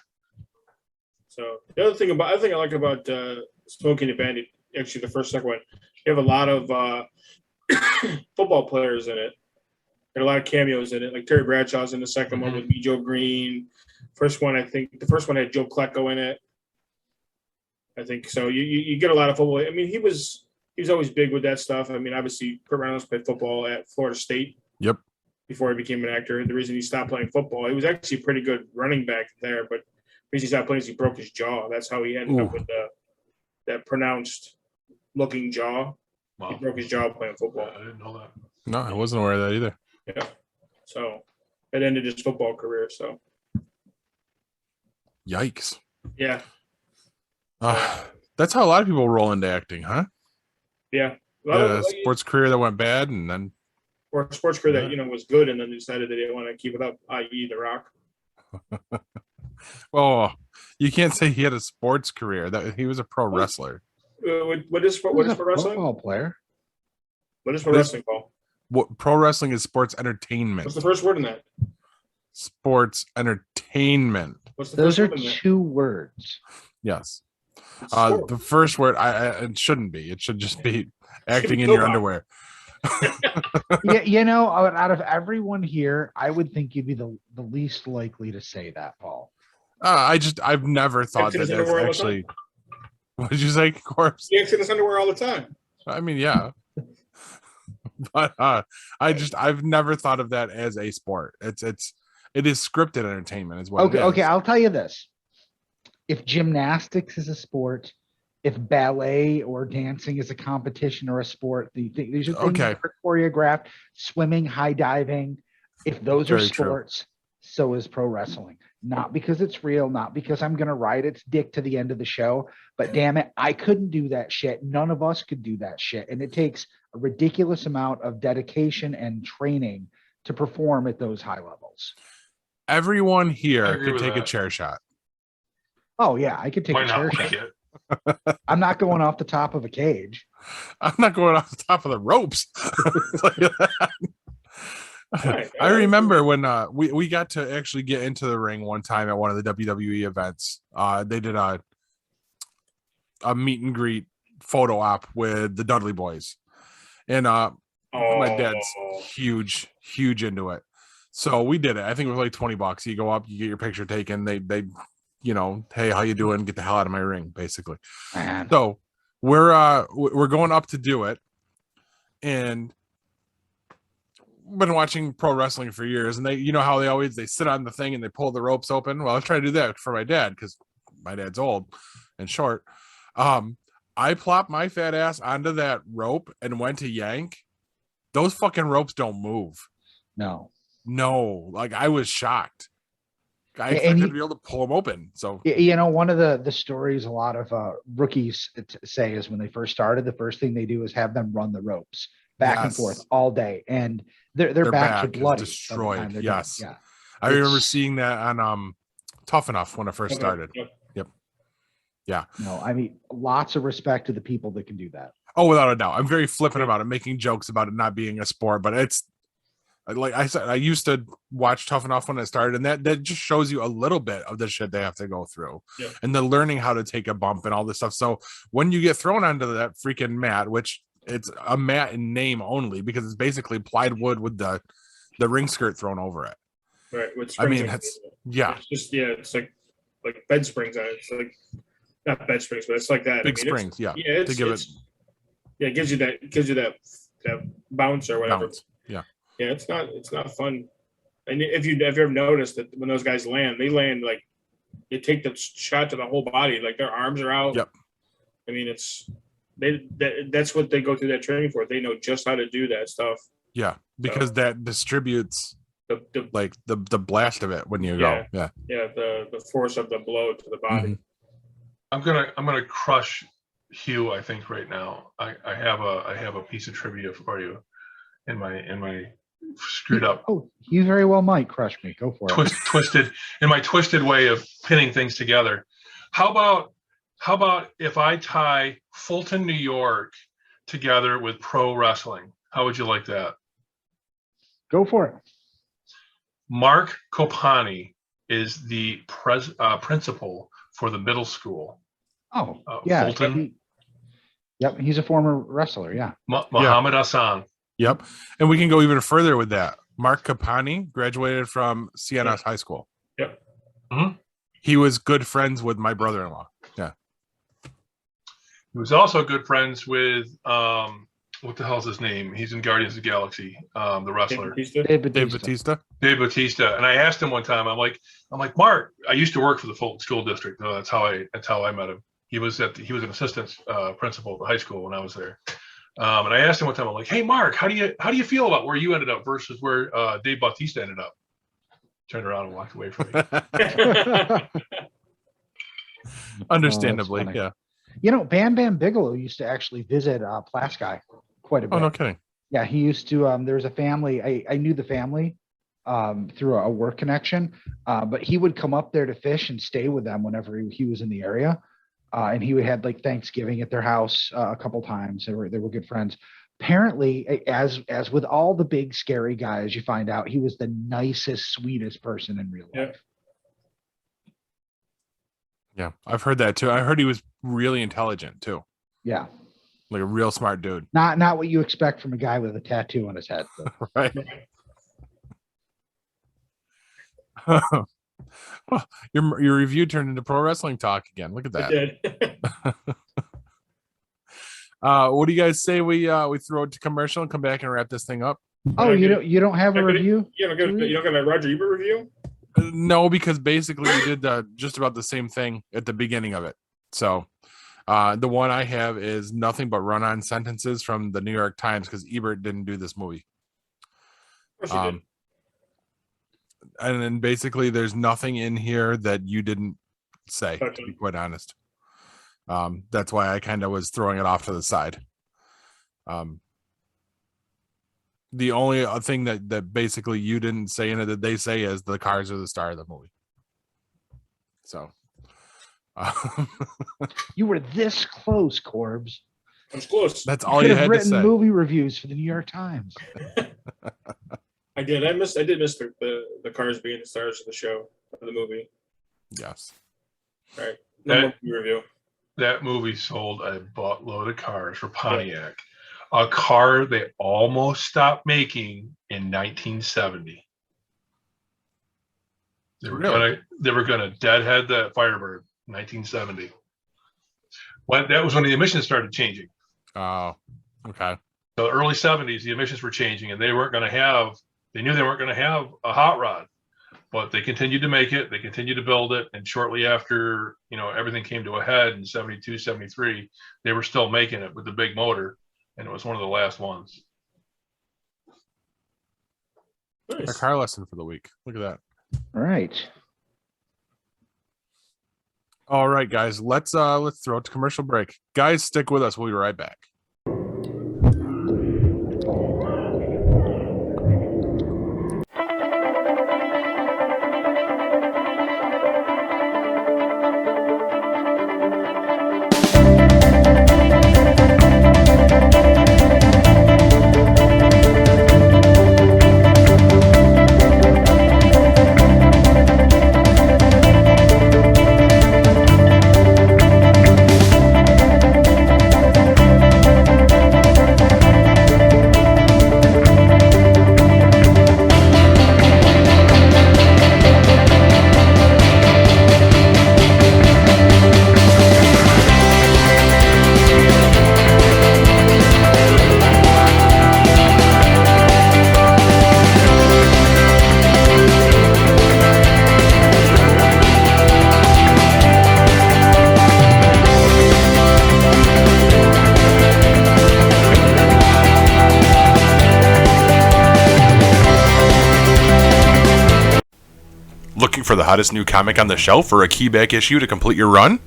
So the other thing I like about Smokey and the Bandit, actually the second one, you have a lot of football players in it. There are a lot of cameos in it, like Terry Bradshaw's in the second one with Joe Green. The first one had Joe Klecko in it. I think so. You get a lot of football. I mean, he was always big with that stuff. I mean, obviously, Kurt Reynolds played football at Florida State. Yep. Before he became an actor, the reason he stopped playing football, he was actually a pretty good running back there, but the reason he stopped playing is he broke his jaw. That's how he ended up with that pronounced looking jaw. Wow. He broke his jaw playing football. I didn't know that. No, I wasn't aware of that either. Yeah. So it ended his football career. So. Yikes. Yeah. That's how a lot of people roll into acting, huh? Yeah. A sports career that went bad, and then or a sports career that was good, and then decided they didn't want to keep it up, i.e. The Rock. Well, you can't say he had a sports career. That he was a pro wrestler. What is pro wrestling? Football player. What is pro wrestling, Paul? What pro wrestling is? Sports entertainment. What's the first word in that? Sports entertainment. Those are 2 words. Yes. The first word, it shouldn't be. It should just be acting in your underwear. Yeah, out of everyone here, I would think you'd be the least likely to say that, Paul. I've never thought that that's actually. What did you say, Corbs? He acts in his underwear all the time. I mean, yeah. But I've never thought of that as a sport. It is scripted entertainment is what it is. Okay, I'll tell you this. If gymnastics is a sport, if ballet or dancing is a competition or a sport, these are things that are choreographed, swimming, high diving. If those are sports, so is pro wrestling. Not because it's real, not because I'm going to ride its dick to the end of the show, but damn it, I couldn't do that shit. None of us could do that shit. And it takes a ridiculous amount of dedication and training to perform at those high levels. Everyone here could take a chair shot. Oh, yeah, I could take a chair shot. I'm not going off the top of a cage. I'm not going off the top of the ropes. I remember when we got to actually get into the ring one time at one of the WWE events. They did a meet and greet photo op with the Dudley Boys. And My dad's Oh. huge into it. So we did it. I think it was like $20. You go up, you get your picture taken. They hey, how you doing? Get the hell out of my ring, basically. Man. So we're going up to do it, and been watching pro wrestling for years, and they how they sit on the thing and they pull the ropes open. Well, I was trying to do that for my dad because my dad's old and short. I plopped my fat ass onto that rope and went to yank. Those fucking ropes don't move. No. Like I was shocked. I expected to be able to pull them open. So one of the stories a lot of rookies say is when they first started, the first thing they do is have them run the ropes back and forth all day, and their backs are bloody, destroyed. Yes, yeah. I remember seeing that on Tough Enough when I first started. Yep. Yeah. No, I mean, lots of respect to the people that can do that. Oh, without a doubt. I'm very flippant about it, making jokes about it not being a sport, but it's like I said, I used to watch Tough Enough when it started, and that just shows you a little bit of the shit they have to go through, and the learning how to take a bump and all this stuff. So when you get thrown onto that freaking mat, which it's a mat in name only because it's basically plied wood with the ring skirt thrown over it. Right. With I mean, springs it's just it's like bed springs on it. It's like not bed springs, but it's like that. Big springs, to give it. Yeah, it gives you that bounce or whatever. Bounce. Yeah. Yeah, it's not fun. And if you've ever noticed that when those guys land, they land like they take the shot to the whole body, like their arms are out. Yep. I mean, that's what they go through that training for. They know just how to do that stuff. Yeah, because that distributes the blast of it when you go. Yeah. Yeah, the force of the blow to the body. Mm-hmm. I'm gonna crush Hugh. I think right now I have a piece of trivia for you in my screwed up. Oh, you very well might crush me. Go for it. Twisted way of pinning things together. How about if I tie Fulton, New York together with pro wrestling? How would you like that? Go for it. Mark Kopani is the principal for the middle school. Oh, yeah. Fulton. He's a former wrestler. Yeah. Muhammad Hassan. Yep. And we can go even further with that. Mark Kapani graduated from CNS High School. Yep. Mm-hmm. He was good friends with my brother-in-law. Yeah. He was also good friends with what the hell's his name? He's in Guardians of the Galaxy, the wrestler. Dave Bautista. Dave Bautista. And I asked him one time, I'm like, Mark, I used to work for the Fulton School District. That's how I met him. He was an assistant principal at the high school when I was there. And I asked him one time, I'm like, hey Mark, how do you feel about where you ended up versus where Dave Bautista ended up? Turned around and walked away from me. Understandably, yeah. Bam Bam Bigelow used to actually visit Plasky quite a bit. Oh, no kidding. Yeah, he used to. There was a family. I knew the family through a work connection, but he would come up there to fish and stay with them whenever he was in the area. And he would have like Thanksgiving at their house a couple times. They were good friends. Apparently, as with all the big scary guys, you find out he was the nicest, sweetest person in real life. Yeah, I've heard that too. I heard he was really intelligent too. Yeah, like a real smart dude. Not what you expect from a guy with a tattoo on his head. Right. Well, your review turned into pro wrestling talk again. Look at that. It did. What do you guys say we throw it to commercial and come back and wrap this thing up? Oh, you don't have a review? You don't get a Roger Ebert review? No, because basically we did just about the same thing at the beginning of it. So the one I have is nothing but run-on sentences from the New York Times because Ebert didn't do this movie. Of course he did. And then basically there's nothing in here that you didn't say, to be quite honest. That's why I kind of was throwing it off to the side. The only thing that basically you didn't say in it that they say is the cars are the star of the movie. So you were this close, Corbs. I was close. That's all you had to say. Movie reviews for the New York Times. I did. I did miss the cars being the stars of the show, of the movie. Yes. All right. No more review. That movie sold a buttload of cars for Pontiac. a car they almost stopped making in 1970. They were gonna deadhead the Firebird in 1970. That was when the emissions started changing. Oh, okay. So early 70s, the emissions were changing, and they knew they weren't gonna have a hot rod, but they continued to make it. They continued to build it, and shortly after, everything came to a head in 72, 73, they were still making it with the big motor, and it was one of the last ones. Nice. A car lesson for the week. Look at that. All right. All right, guys. Let's throw it to commercial break. Guys, stick with us. We'll be right back. Looking for the hottest new comic on the shelf or a keyback issue to complete your run?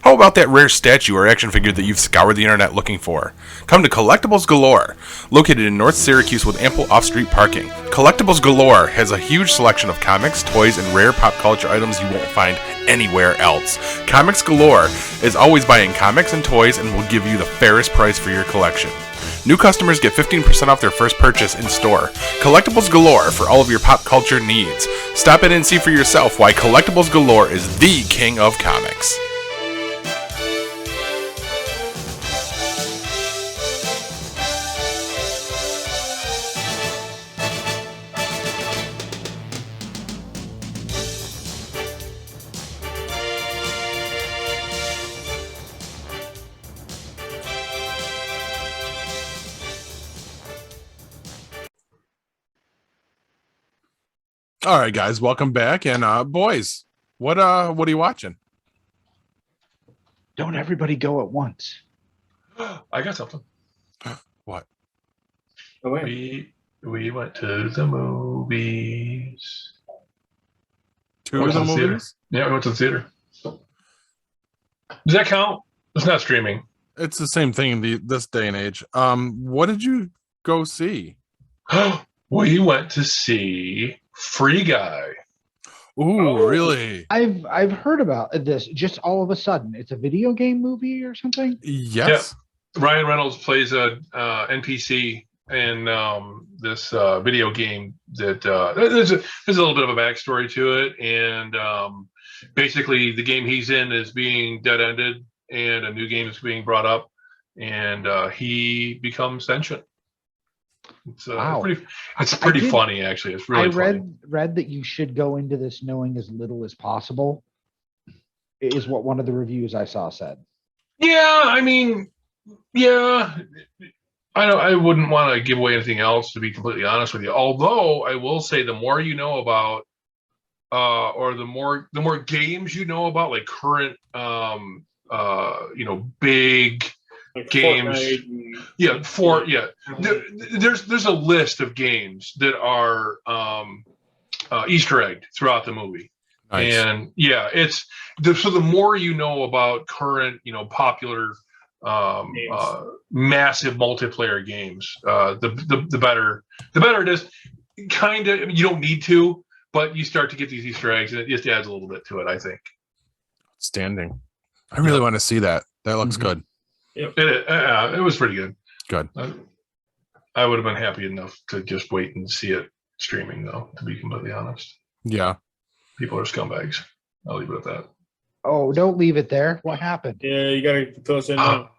How about that rare statue or action figure that you've scoured the internet looking for? Come to Collectibles Galore, located in North Syracuse with ample off-street parking. Collectibles Galore has a huge selection of comics, toys, and rare pop culture items you won't find anywhere else. Comics Galore is always buying comics and toys and will give you the fairest price for your collection. New customers get 15% off their first purchase in store. Collectibles Galore for all of your pop culture needs. Stop in and see for yourself why Collectibles Galore is the king of comics. All right, guys, welcome back. And boys, what are you watching? Don't everybody go at once. I got something. What? Oh, wait. We went to the movies. Two of the theater. movies? Yeah, we went to the theater. Does that count? It's not streaming. It's the same thing in this day and age. What did you go see? We went to see Free Guy. Ooh, really? I've heard about this just all of a sudden. It's a video game movie or something? Yes. Yeah. Ryan Reynolds plays a NPC in this video game that there's a little bit of a backstory to it, and basically the game he's in is being dead-ended, and a new game is being brought up, and he becomes sentient. It's Wow. It's pretty funny, actually. It's really funny. read that you should go into this knowing as little as possible, is what one of the reviews I saw said. Yeah, I mean, yeah. I wouldn't want to give away anything else, to be completely honest with you. Although I will say, the more you know about, or the more games you know about, like current, big Like games. Fortnite and- There's a list of games that are Easter egged throughout the movie. Nice. And yeah, so the more you know about current, popular, massive multiplayer games, the better it is. Kind of, you don't need to, but you start to get these Easter eggs, and it just adds a little bit to it, I think. Outstanding. I really want to see that. That looks good. Yep. It was pretty good. Good. I would have been happy enough to just wait and see it streaming, though, to be completely honest. Yeah. People are scumbags. I'll leave it at that. Oh, don't leave it there. What happened? Yeah, you gotta fill us in now.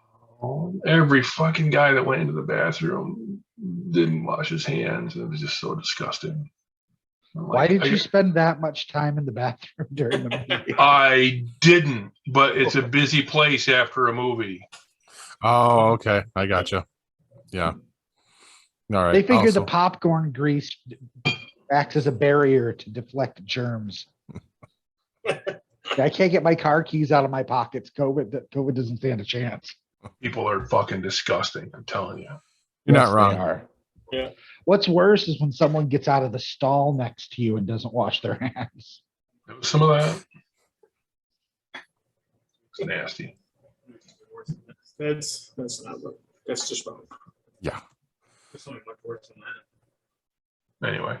Every fucking guy that went into the bathroom didn't wash his hands. It was just so disgusting. Why did you spend that much time in the bathroom during the movie? I didn't, but it's a busy place after a movie. Oh, okay. I gotcha. Yeah. All right. They figured the Also- popcorn grease acts as a barrier to deflect germs. I can't get my car keys out of my pockets. COVID doesn't stand a chance. People are fucking disgusting. I'm telling you. You're Yes, not wrong. they are. Yeah. What's worse is when someone gets out of the stall next to you and doesn't wash their hands. There was some of that. It's nasty. That's not wrong. That's just wrong. Yeah. There's something much worse than that. Anyway,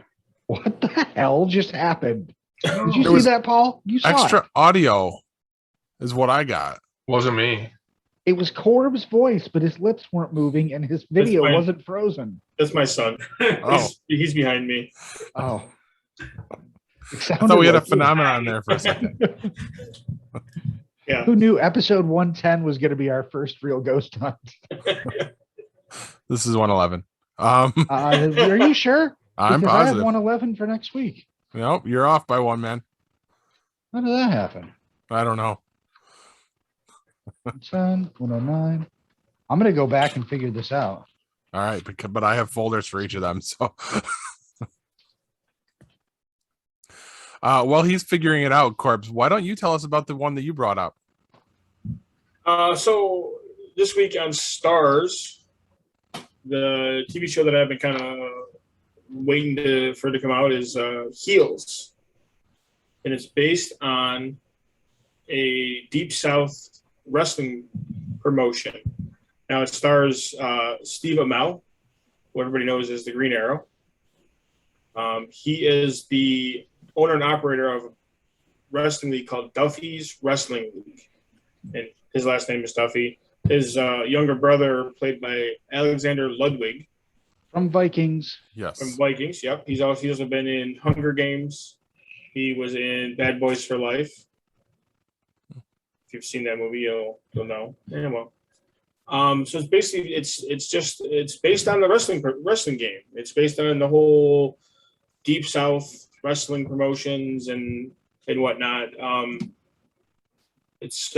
What the hell just happened? Did you There see was that, Paul? You saw Extra it. audio is what I got. wasn't me. It was Corb's voice, but his lips weren't moving and his video fine. wasn't frozen. That's my son. Oh. He's behind me. Oh. I thought we had a phenomenon there for a second. Yeah. Who knew episode 110 was going to be our first real ghost hunt? This is 111. Are you sure? I'm Because I have positive. 111 for next week. Nope, you're off by one, man. How did that happen? I don't know. 110, 109. I'm going to go back and figure this out. All right, but I have folders for each of them. So, while he's figuring it out, Corbs, why don't you tell us about the one that you brought up? So this week on Stars, the TV show that I've been kind of waiting for it to come out is Heels, and it's based on a Deep South wrestling promotion. Now it stars Steve Amell, who everybody knows as the Green Arrow. He is the owner and operator of a wrestling league called Duffy's Wrestling League, and his last name is Duffy. His younger brother, played by Alexander Ludwig From Vikings. Yes. from Vikings. Yep, he's also been in Hunger Games. He was in Bad Boys for Life. If you've seen that movie, you'll know. Yeah, well. So it's basically it's based on the wrestling game. It's based on the whole Deep South wrestling promotions and whatnot. It's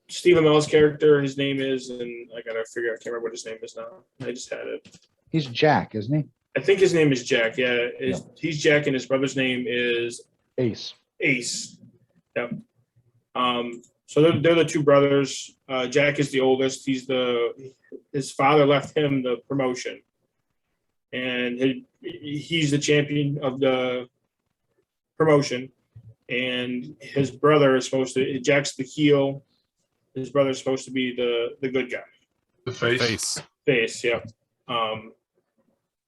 Steve Amell's character. His name is, and I gotta figure. I can't remember what his name is now. I just had it. He's Jack, isn't he? I think his name is Jack. Yeah, he's Jack, and his brother's name is Ace. Ace. Yep. So they're the two brothers. Jack is the oldest. His father left him the promotion, and he's the champion of the promotion. And his brother is supposed to. Jack's the heel. His brother is supposed to be the good guy. The face. Face. Yep.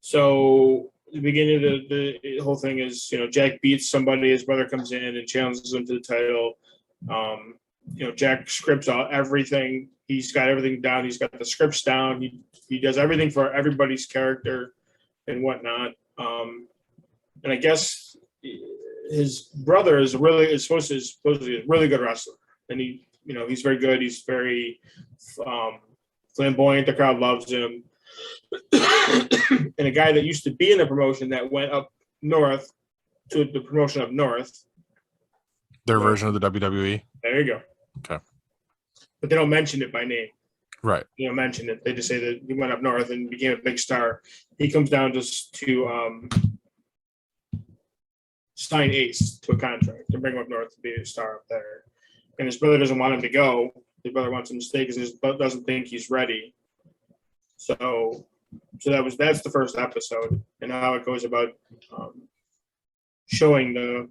So the beginning of the whole thing is, Jack beats somebody. His brother comes in and challenges him to the title. Jack scripts out everything. He's got everything down. Is got the scripts down. He does everything for everybody's character and whatnot. And I guess his brother is supposedly a really good wrestler, and he's very good. He's very flamboyant. The crowd loves him. And a guy that used to be in the promotion that went up north to the promotion up north. Their version of the WWE. There you go. Okay. But they don't mention it by name. Right. Mention it. They just say that he went up north and became a big star. He comes down to sign Ace to a contract to bring him up north to be a star up there. And his brother doesn't want him to go. His brother wants him to stay because his brother doesn't think he's ready. So that's the first episode, and how it goes about showing the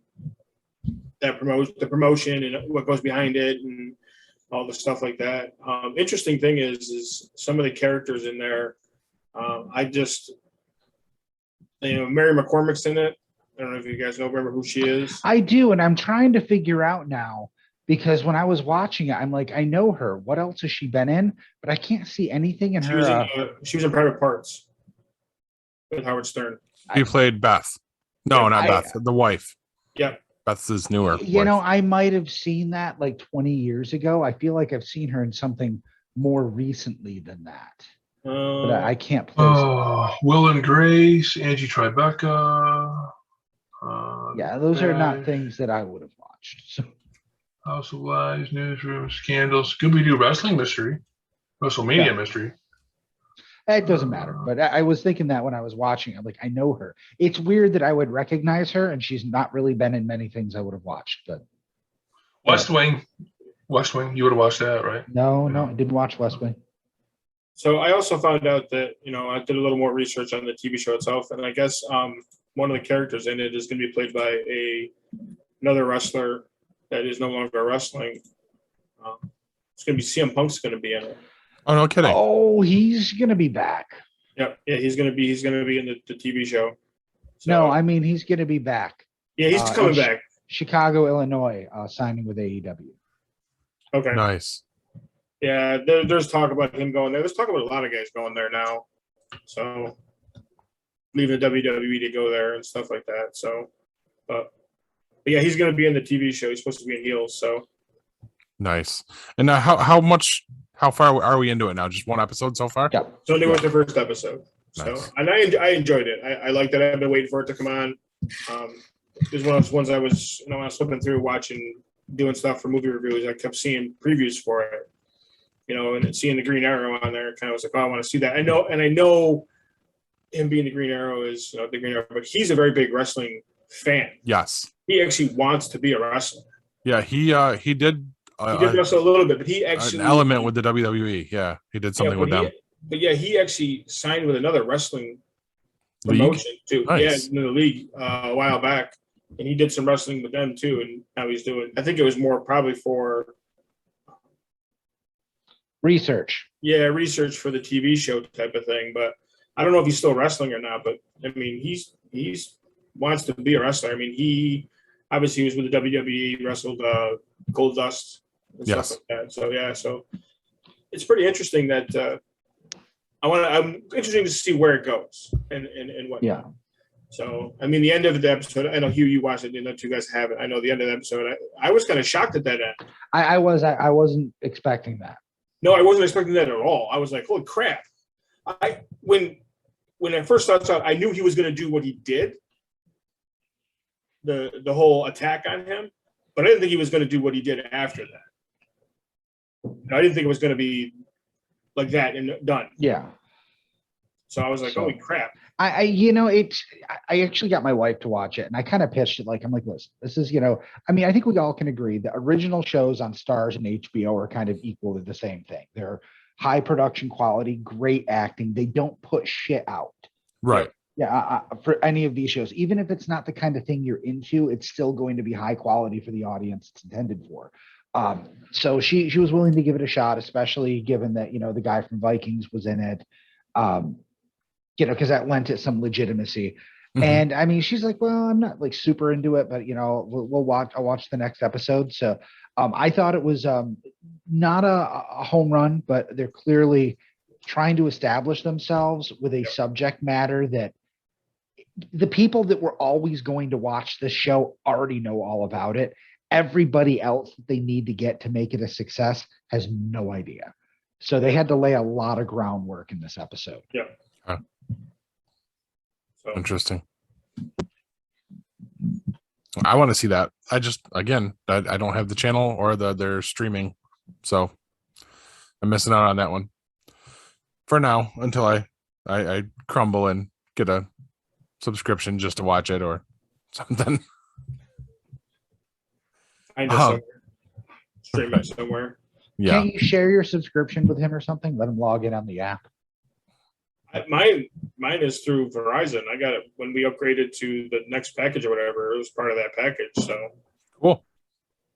promotion and what goes behind it and all the stuff like that. Interesting thing is some of the characters in there. Mary McCormick's in it. I don't know if you guys remember who she is. I do, and I'm trying to figure out now, because when I was watching it, I'm like, I know her. What else has she been in? But I can't see anything in her. She was in Private Parts with Howard Stern. He played Beth. No, Yeah, not Beth. The wife. Yep. Beth's his newer. You wife. know, I might have seen that like 20 years ago. I feel like I've seen her in something more recently than that. But I Uh, can't place it. Will and Grace, Angie Tribeca. Yeah, those are not Bash, things that I would have watched. So, House of Lies, Newsroom, Scandals, Scooby Doo Wrestling Mystery, WrestleMania Yeah. Mystery. it doesn't matter. But I was thinking that when I was watching, I'm like, I know her. It's weird that I would recognize her, and she's not really been in many things I would have watched. But West Wing. West Wing, you would have watched that, right? no, I didn't watch West Wing. so I also found out that, I did a little more research on the TV show itself, and I guess one of the characters in it is going to be played by another wrestler that is no longer wrestling. It's going to be CM Punk's going to be in it. Oh, no kidding. Oh, he's gonna be back. Yeah, he's going to be in the TV show. So, No, I mean he's gonna be back. yeah, he's coming in back. Chicago, Illinois, signing with AEW. Okay. Nice. Yeah, there's talk about him going there. There's talk about a lot of guys going there now. So leaving the WWE to go there and stuff like that. So, but yeah, he's going to be in the TV show. He's supposed to be in heels. So Nice. And now how far are we into it now? Just one episode so far? Yeah. so they went the first episode. So Nice. and I enjoyed it. I liked it. I've been waiting for it to come on. It was one of those ones I was when I was flipping through doing stuff for movie reviews. I kept seeing previews for it. And seeing the Green Arrow on there, kind of was like, oh, I want to see that. I know him being the Green Arrow is the Green Arrow, but he's a very big wrestling fan. Yes. He actually wants to be a wrestler. Yeah, he did He did wrestle a little bit, but he actually an element with the WWE. Yeah, he did something with them. But yeah, he actually signed with another wrestling League? promotion too. Nice. Yeah, in the league a while back, and he did some wrestling with them too. And now he's doing. I think it was more probably for Research. research for the TV show type of thing. But I don't know if he's still wrestling or not. But I mean, he's wants to be a wrestler. I mean, he obviously was with the WWE, wrestled Gold Dust and Yes. stuff like that. So yeah, so it's pretty interesting that I'm interesting to see where it goes and what. Yeah. So I mean, the end of the episode. I know Hugh, you watched it. You guys haven't. I know the end of the episode. I was kind of shocked at that end. I wasn't expecting that. No, I wasn't expecting that at all. I was like, holy crap! When I first started out, I knew he was going to do what he did. The whole attack on him, but I didn't think he was going to do what he did after that. I didn't think it was going to be like that and done. Yeah. So I was like, So- holy crap! I actually got my wife to watch it, and I kind of pitched it like, I'm like, listen, this is, I mean, I think we all can agree that original shows on Starz and HBO are kind of equal to the same thing. They're high production quality, great acting. They don't put shit out. Right. Yeah, for any of these shows, even if it's not the kind of thing you're into, it's still going to be high quality for the audience it's intended for. So she was willing to give it a shot, especially given that, the guy from Vikings was in it. Because that lent it some legitimacy. Mhm. And I mean, she's like, well, I'm not like super into it, but I'll watch the next episode. So I thought it was not a home run, but they're clearly trying to establish themselves with a subject matter that the people that were always going to watch this show already know all about it. Everybody else that they need to get to make it a success has no idea. So they had to lay a lot of groundwork in this episode. Yeah. So Interesting. I want to see that. I just, again, I don't have the channel or they're streaming, so I'm missing out on that one for now until I crumble and get a subscription just to watch it or something. I know somewhere. Stream it somewhere. Yeah. Can't you share your subscription with him or something? Let him log in on the app. Mine is through Verizon. I got it when we upgraded to the next package or whatever. It was part of that package. So Cool.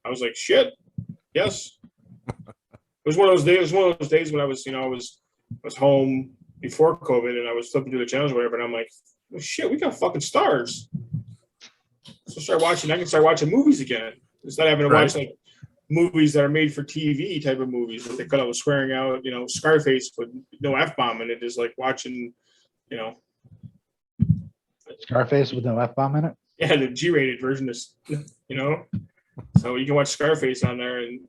I was like, shit, yes. It was one of those days. It was one of those days when I was, I was home before COVID and I was flipping through the channels or whatever, and I'm like, well, shit, we got fucking stars. So I can start watching movies again instead of having to Right. watch like movies that are made for TV type of movies that they cut out swearing out, Scarface with no F-bomb in it is like watching, Scarface with no F-bomb in it? yeah, the G-rated version is, so you can watch Scarface on there and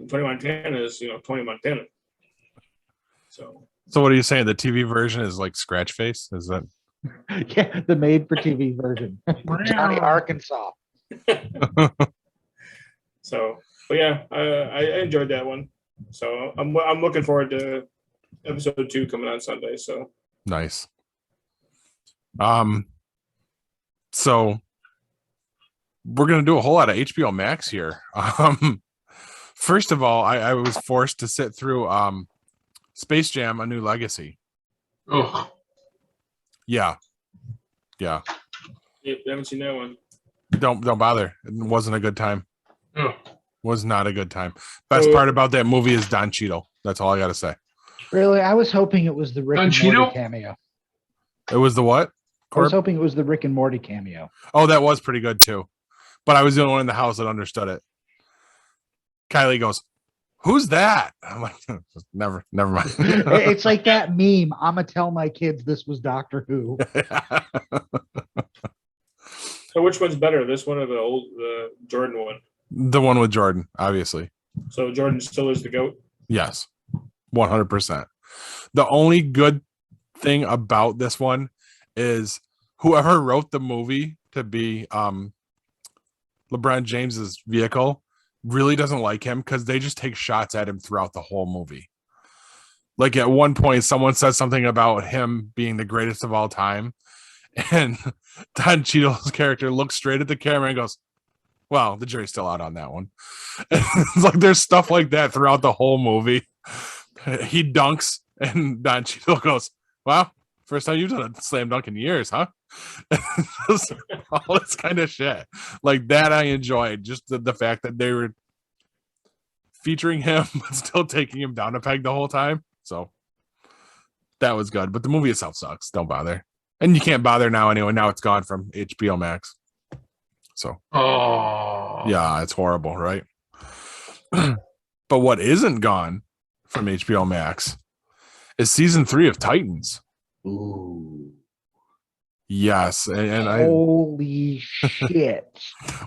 Tony Montana is, Tony Montana. So So what are you saying? The TV version is like Scratch Face? Is that? Yeah, the made-for-TV version. Johnny Arkansas. so, but yeah, I enjoyed that one. So I'm looking forward to episode 2 coming on Sunday. So Nice. So we're gonna do a whole lot of HBO Max here. First of all, I was forced to sit through Space Jam: A New Legacy. Oh, Yeah. yep, haven't seen that one. Don't bother. It wasn't a good time. oh. Was not a good time. Best part about that movie is Don Cheadle. That's all I gotta say. Really, I was hoping it was the Rick Don and Cheadle? Morty cameo. It was the what? I was Corb? hoping it was the Rick and Morty cameo. Oh, that was pretty good too. But I was the only one in the house that understood it. Kylie goes, "Who's that?" I'm like, never mind. It's like that meme. I'm gonna tell my kids this was Doctor Who. So which one's better, this one or the Jordan one? The one with Jordan, obviously. So Jordan still is the GOAT. Yes, 100%. The only good thing about this one is whoever wrote the movie to be LeBron James's vehicle really doesn't like him because they just take shots at him throughout the whole movie. Like at one point, someone says something about him being the greatest of all time, and Don Cheadle's character looks straight at the camera and goes, "Well, the jury's still out on that one." It's like there's stuff like that throughout the whole movie. He dunks, and Don Cheadle goes, "Well, first time you've done a slam dunk in years, huh?" Just all this kind of shit. Like that I enjoyed. Just the fact that they were featuring him, but still taking him down a peg the whole time. So that was good. But the movie itself sucks. Don't bother. And you can't bother now anyway. Now it's gone from HBO Max. So Oh. yeah, it's horrible, right? But what isn't gone from HBO Max is season 3 of Titans. Ooh. Yes, and Holy shit.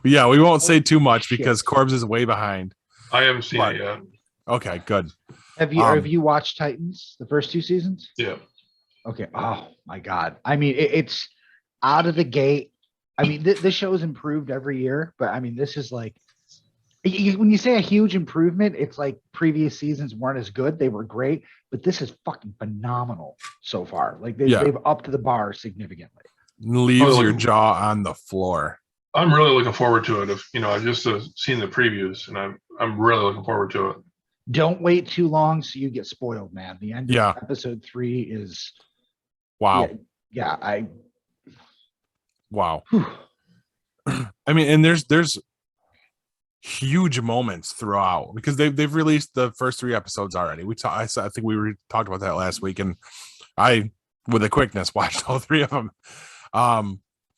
yeah, we won't say too much Shit. because Corbs is way behind. I haven't seen it yet. Okay, good. Have you watched Titans, the first 2 seasons? Yeah. Okay. Oh my God. I mean, it's out of the gate. I mean, this show has improved every year, but I mean, this is like, when you say a huge improvement, it's like previous seasons weren't as good. They were great, but this is fucking phenomenal so far. Like they've upped the bar significantly. Leaves your jaw on the floor. I'm really looking forward to it. If I've just seen the previews, and I'm really looking forward to it. Don't wait too long so you get spoiled, man. The end of episode 3 is wow. Wow. I mean, and there's huge moments throughout because they've released the first 3 episodes already. I think we talked about that last week, and I, with a quickness, watched all 3 of them.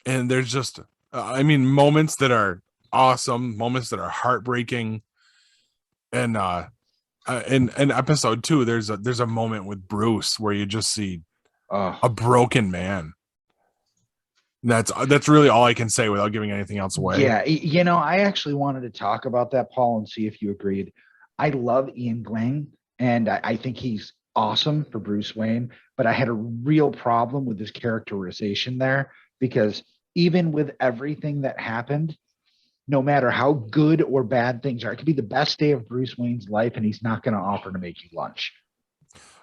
And there's just, I mean, moments that are awesome, moments that are heartbreaking, and in episode 2, there's a moment with Bruce where you just see a broken man. That's really all I can say without giving anything else away. Yeah, I actually wanted to talk about that, Paul, and see if you agreed. I love Ian Glenn, and I think he's awesome for Bruce Wayne, but I had a real problem with his characterization there because even with everything that happened, no matter how good or bad things are, it could be the best day of Bruce Wayne's life, and he's not going to offer to make you lunch.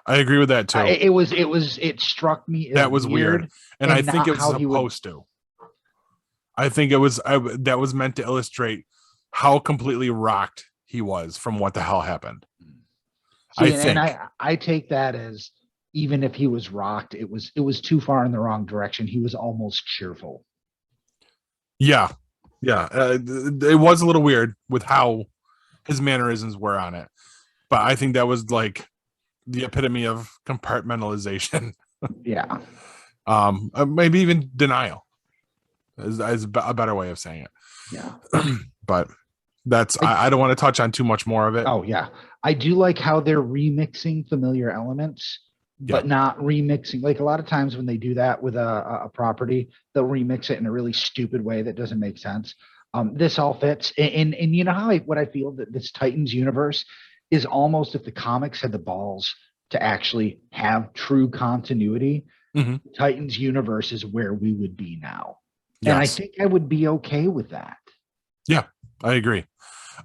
I agree with that too. It struck me as that was weird, and I think it was supposed to. I think it was that was meant to illustrate how completely rocked he was from what the hell happened. I take that as even if he was rocked, it was too far in the wrong direction. He was almost cheerful. Yeah. It was a little weird with how his mannerisms were on it, but I think that was like the epitome of compartmentalization. Yeah. Maybe even denial is a better way of saying it. Yeah. But that's, I don't want to touch on too much more of it. Oh yeah. I do like how they're remixing familiar elements, but not remixing. Like a lot of times when they do that with a property, they'll remix it in a really stupid way that doesn't make sense. This all fits. And you know how what I feel that this Titans universe is almost if the comics had the balls to actually have true continuity, Mhm. Titans universe is where we would be now. And I Yes, think I would be okay with that. I agree.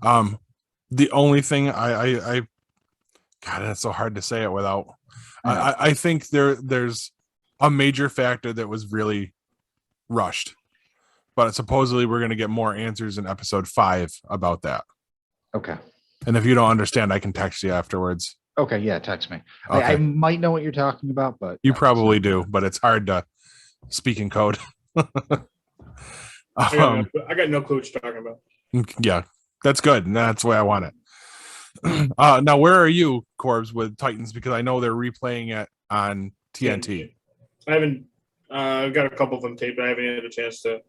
The only thing I God, that's so hard to say it without. I know. I think there's a major factor that was really rushed, but supposedly we're going to get more answers in episode 5 about that. Okay. And if you don't understand, I can text you afterwards. Okay. Yeah. Text me. Okay. I might know what you're talking about, but You probably do, but it's hard to speak in code. I got no clue what you're talking about. Yeah, that's good. And that's the way I want it. Now, where are you, Corbs, with Titans? Because I know they're replaying it on TNT. I haven't. I've got a couple of them taped. But I haven't had a chance to.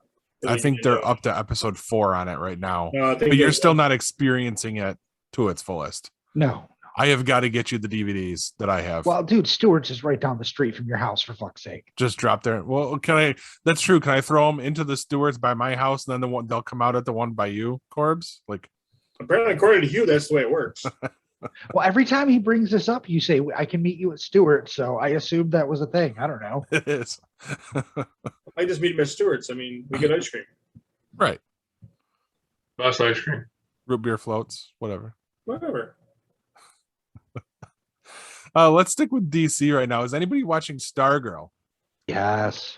I think they're up to episode 4 on it right now. No, I think But you're still not experiencing it to its fullest. No. I have got to get you the DVDs that I have. Well, dude, Stewart's is right down the street from your house, for fuck's sake. Just drop there. Well, can I? That's true. Can I throw them into the Stewards by my house, and then they'll come out at the one by you, Corbs? Like, apparently, according to you, that's the way it works. Well, every time he brings this up, you say, I can meet you at Stewart. So I assumed that was a thing. I don't know. it is. I just meet him at Stewart's. I mean, we get ice cream. Right. Best ice cream. Root beer floats, whatever. Whatever. Let's stick with DC right now. Is anybody watching Stargirl? Yes.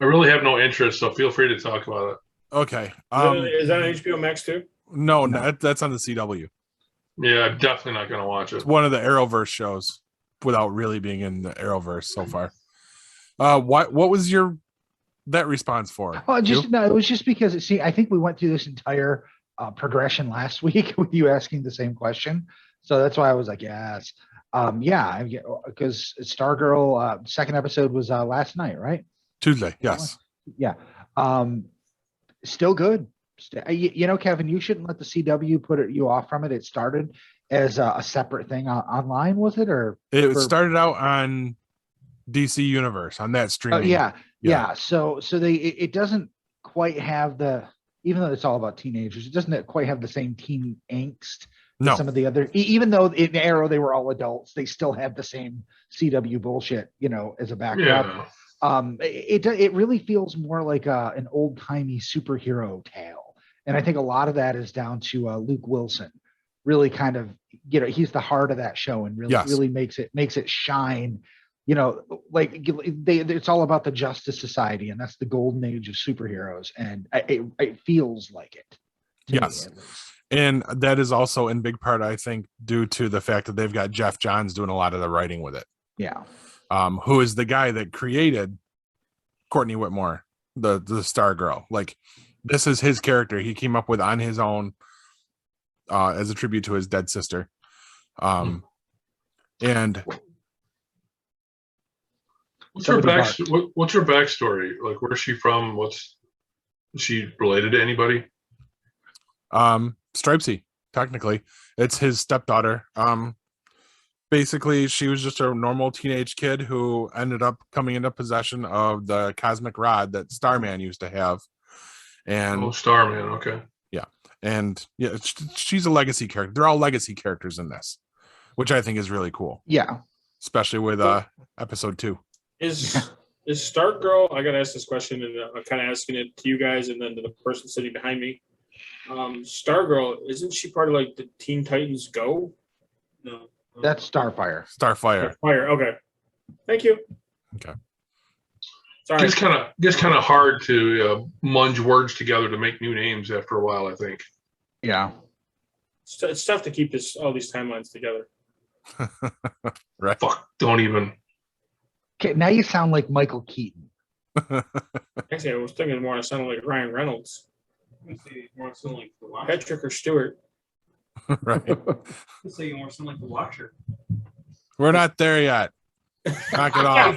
I really have no interest, so feel free to talk about it. Okay. Is that on HBO Max too? No, that's on the CW. Yeah, I'm definitely not going to watch it. It's one of the Arrowverse shows without really being in the Arrowverse so far. What was that response for? Well, it was just because I think we went through this entire progression last week with you asking the same question. So that's why I was like, yes. Because Stargirl second episode was last night, right? Tuesday, yes. Yeah. Still good. Kevin, you shouldn't let the CW put you off from it. It started as a separate thing online, was it? Or it started out on DC Universe on that streaming. Yeah. So it doesn't quite have even though it's all about teenagers, it doesn't quite have the same teen angst. No. Some of the other, even though in Arrow they were all adults, they still had the same CW bullshit, as a backdrop. Yeah. It really feels more like an old timey superhero tale, and I think a lot of that is down to Luke Wilson. Really, kind of, he's the heart of that show, and really makes it shine. It's all about the Justice Society, and that's the golden age of superheroes, and it feels like it. Yes. And that is also in big part, I think, due to the fact that they've got Jeff Johns doing a lot of the writing with it. Yeah. Who is the guy that created Courtney Whitmore, the Stargirl. Like, this is his character he came up with on his own as a tribute to his dead sister. And what's her backstory? Like, where's she from? Is she related to anybody? Stripesy, technically. It's his stepdaughter. Basically, she was just a normal teenage kid who ended up coming into possession of the cosmic rod that Starman used to have. And Starman, okay. Yeah. And yeah, she's a legacy character. They're all legacy characters in this, which I think is really cool. Yeah. Especially with episode 2. Is Stargirl, I gotta ask this question, and I'm kind of asking it to you guys and then to the person sitting behind me. Stargirl, isn't she part of like the Teen Titans Go? No. That's Starfire. Starfire. Okay. Thank you. Okay. Sorry. It's kind of hard to munge words together to make new names after a while, I think. Yeah. It's tough to keep all these timelines together. Right. Fuck, don't even. Okay, now you sound like Michael Keaton. Actually, I was thinking more. I sounded like Ryan Reynolds. I'm say more sound like the Watcher. Patrick or Stewart. Right. I'm say more sound like the Watcher. We're not there yet. Knock it off.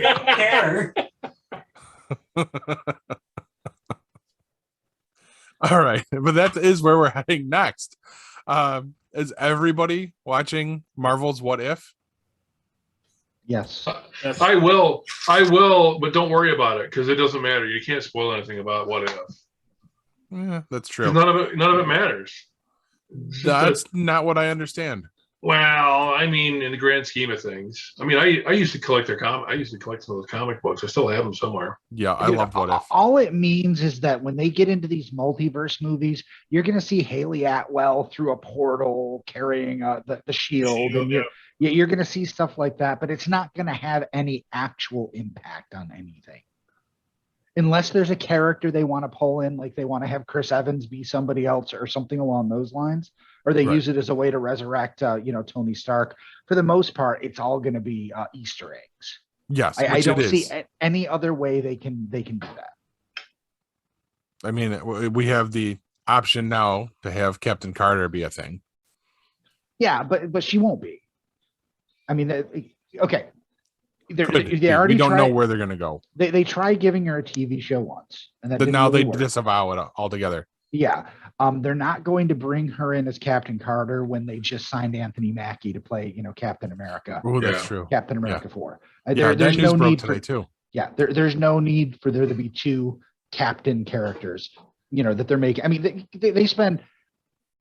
All right. But that is where we're heading next. Is everybody watching Marvel's What If? Yes. I will, but don't worry about it because it doesn't matter. You can't spoil anything about What If. Yeah, that's true. None of it matters. That's not what I understand. Well, I mean, in the grand scheme of things, I mean, I used to collect I used to collect some of those comic books. I still have them somewhere. Yeah, I Dude, loved What If. all it means is that when they get into these multiverse movies, you're going to see Haley Atwell through a portal carrying the shield, and you're going to see stuff like that, but it's not going to have any actual impact on anything. Unless there's a character they want to pull in, like they want to have Chris Evans be somebody else or something along those lines, or they use it as a way to resurrect, Tony Stark. For the most part, it's all going to be Easter eggs. Yes, I don't see any other way they can do that. I mean, we have the option now to have Captain Carter be a thing. Yeah, but she won't be. I mean, okay. They already we don't know where they're going to go. They tried giving her a TV show once, and that but now really they work. disavow it altogether. Yeah, they're not going to bring her in as Captain Carter when they just signed Anthony Mackie to play, Captain America. Oh, that's true. Captain America 4. There's no need today too. Yeah, there's no need for there to be two Captain characters. That they're making. I mean, they spend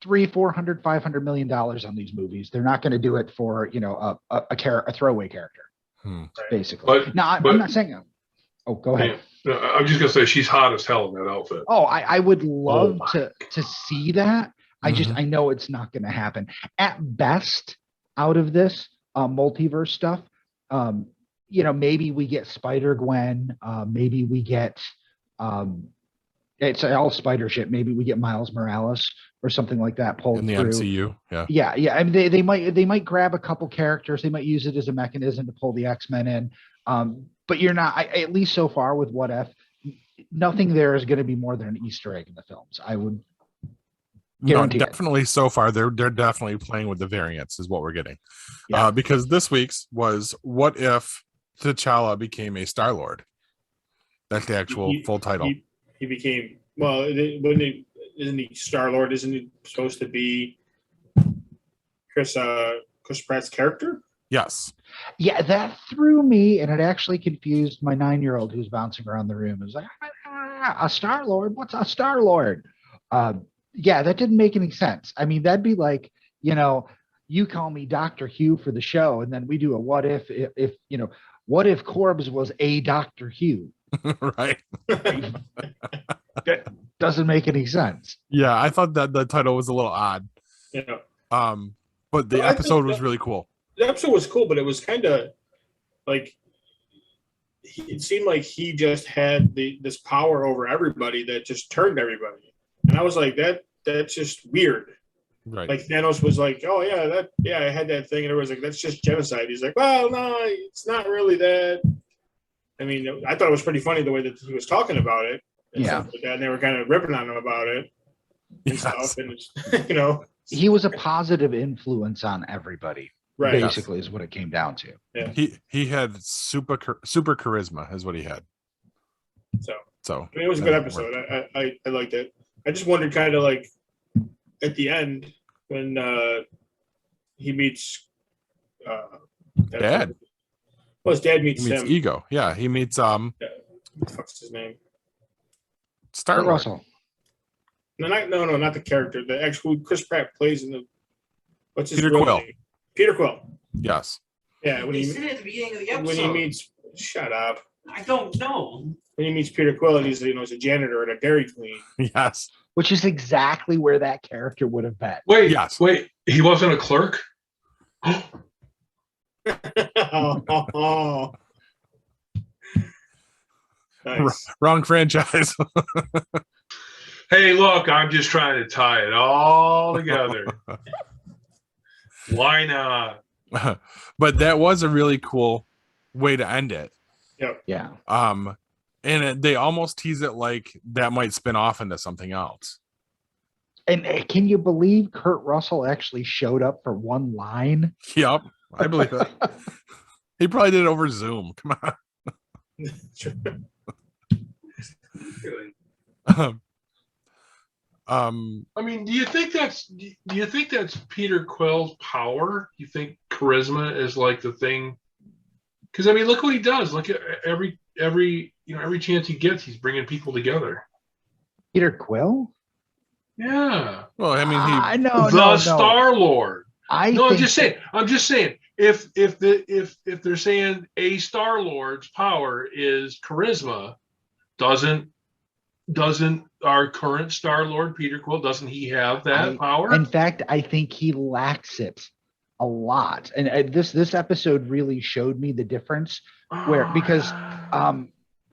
$300, $400, $500 million on these movies. They're not going to do it for a throwaway character. Basically. I'm not saying. Oh, go ahead. I'm just gonna say she's hot as hell in that outfit. Oh, I would love to see that. I know it's not going to happen. At best, out of this multiverse stuff, maybe we get Spider-Gwen. Maybe we get it's all spider shit. Maybe we get Miles Morales or something like that pulled in the through. MCU. Yeah. I mean, they might grab a couple characters. They might use it as a mechanism to pull the X-Men in. But you're not. At least so far with What If, nothing there is going to be more than an Easter egg in the films. I would guarantee. No, definitely so far they're definitely playing with the variants is what we're getting. Because this week's was What If T'Challa became a Star-Lord. That's the actual full title. He became isn't he Star-Lord? Isn't he supposed to be Chris Pratt's character? Yes. Yeah, that threw me, and it actually confused my 9-year-old who's bouncing around the room. It was like, a Star-Lord? What's a Star-Lord? Yeah, that didn't make any sense. I mean, that'd be like, you call me Dr. Hugh for the show, and then we do a what if what if Corbs was a Dr. Hugh? Right. That doesn't make any sense. Yeah, I thought that the title was a little odd. Yeah. But the episode was really cool. The episode was cool, but it was kind of like it seemed like he just had this power over everybody that just turned everybody, and I was like, that's just weird. Right. Like Thanos was like, oh yeah, I had that thing, and it was like, that's just genocide. He's like, well, no, it's not really that. I mean, I thought it was pretty funny the way that he was talking about it. And stuff like that, and they were kind of ripping on him about it and stuff, and he was a positive influence on everyberry. Right. Basically, is what it came down to. Yeah. He had super charisma, is what he had. So I mean, it was a good episode. I liked it. I just wondered, kind of like at the end when he meets Dad. Well, his dad meets him. Ego. Yeah, he meets what the fuck's his name? Star Russell. No, not the character. The actual Chris Pratt plays in the. What's his Peter real Quill. name? Peter Quill. Yes. Yeah, When he said it at the beginning of the episode. when he meets, shut up. I don't know. When he meets Peter Quill, and he's he's a janitor at a Dairy Queen. Yes. Which is exactly where that character would have been. Wait, he wasn't a clerk? Oh. Nice. Wrong franchise. Hey, look, I'm just trying to tie it all together. Why not? But that was a really cool way to end it. Yep. Yeah. And they almost tease it like that might spin off into something else. And can you believe Kurt Russell actually showed up for one line? Yep, I believe it. He probably did it over Zoom. Come on. I mean, do you think that's Peter Quill's power? Do you think charisma is like the thing? Because I mean, look what he does. Look at every chance he gets, he's bringing people together. Peter Quill? Yeah. Well, I mean, no, Star-Lord. I No, I'm think just saying. I'm just saying. If they're saying a Star Lord's power is charisma, doesn't our current Star Lord Peter Quill, doesn't he have that power? In fact, I think he lacks it a lot. And this episode really showed me the difference because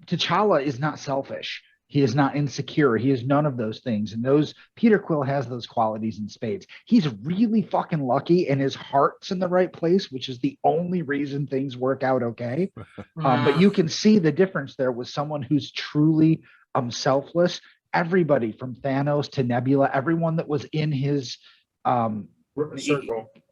T'Challa is not selfish. He is not insecure. He is none of those things. And Peter Quill has those qualities in spades. He's really fucking lucky and his heart's in the right place, which is the only reason things work out okay. But you can see the difference there with someone who's truly selfless. Everybody from Thanos to Nebula, everyone that was in his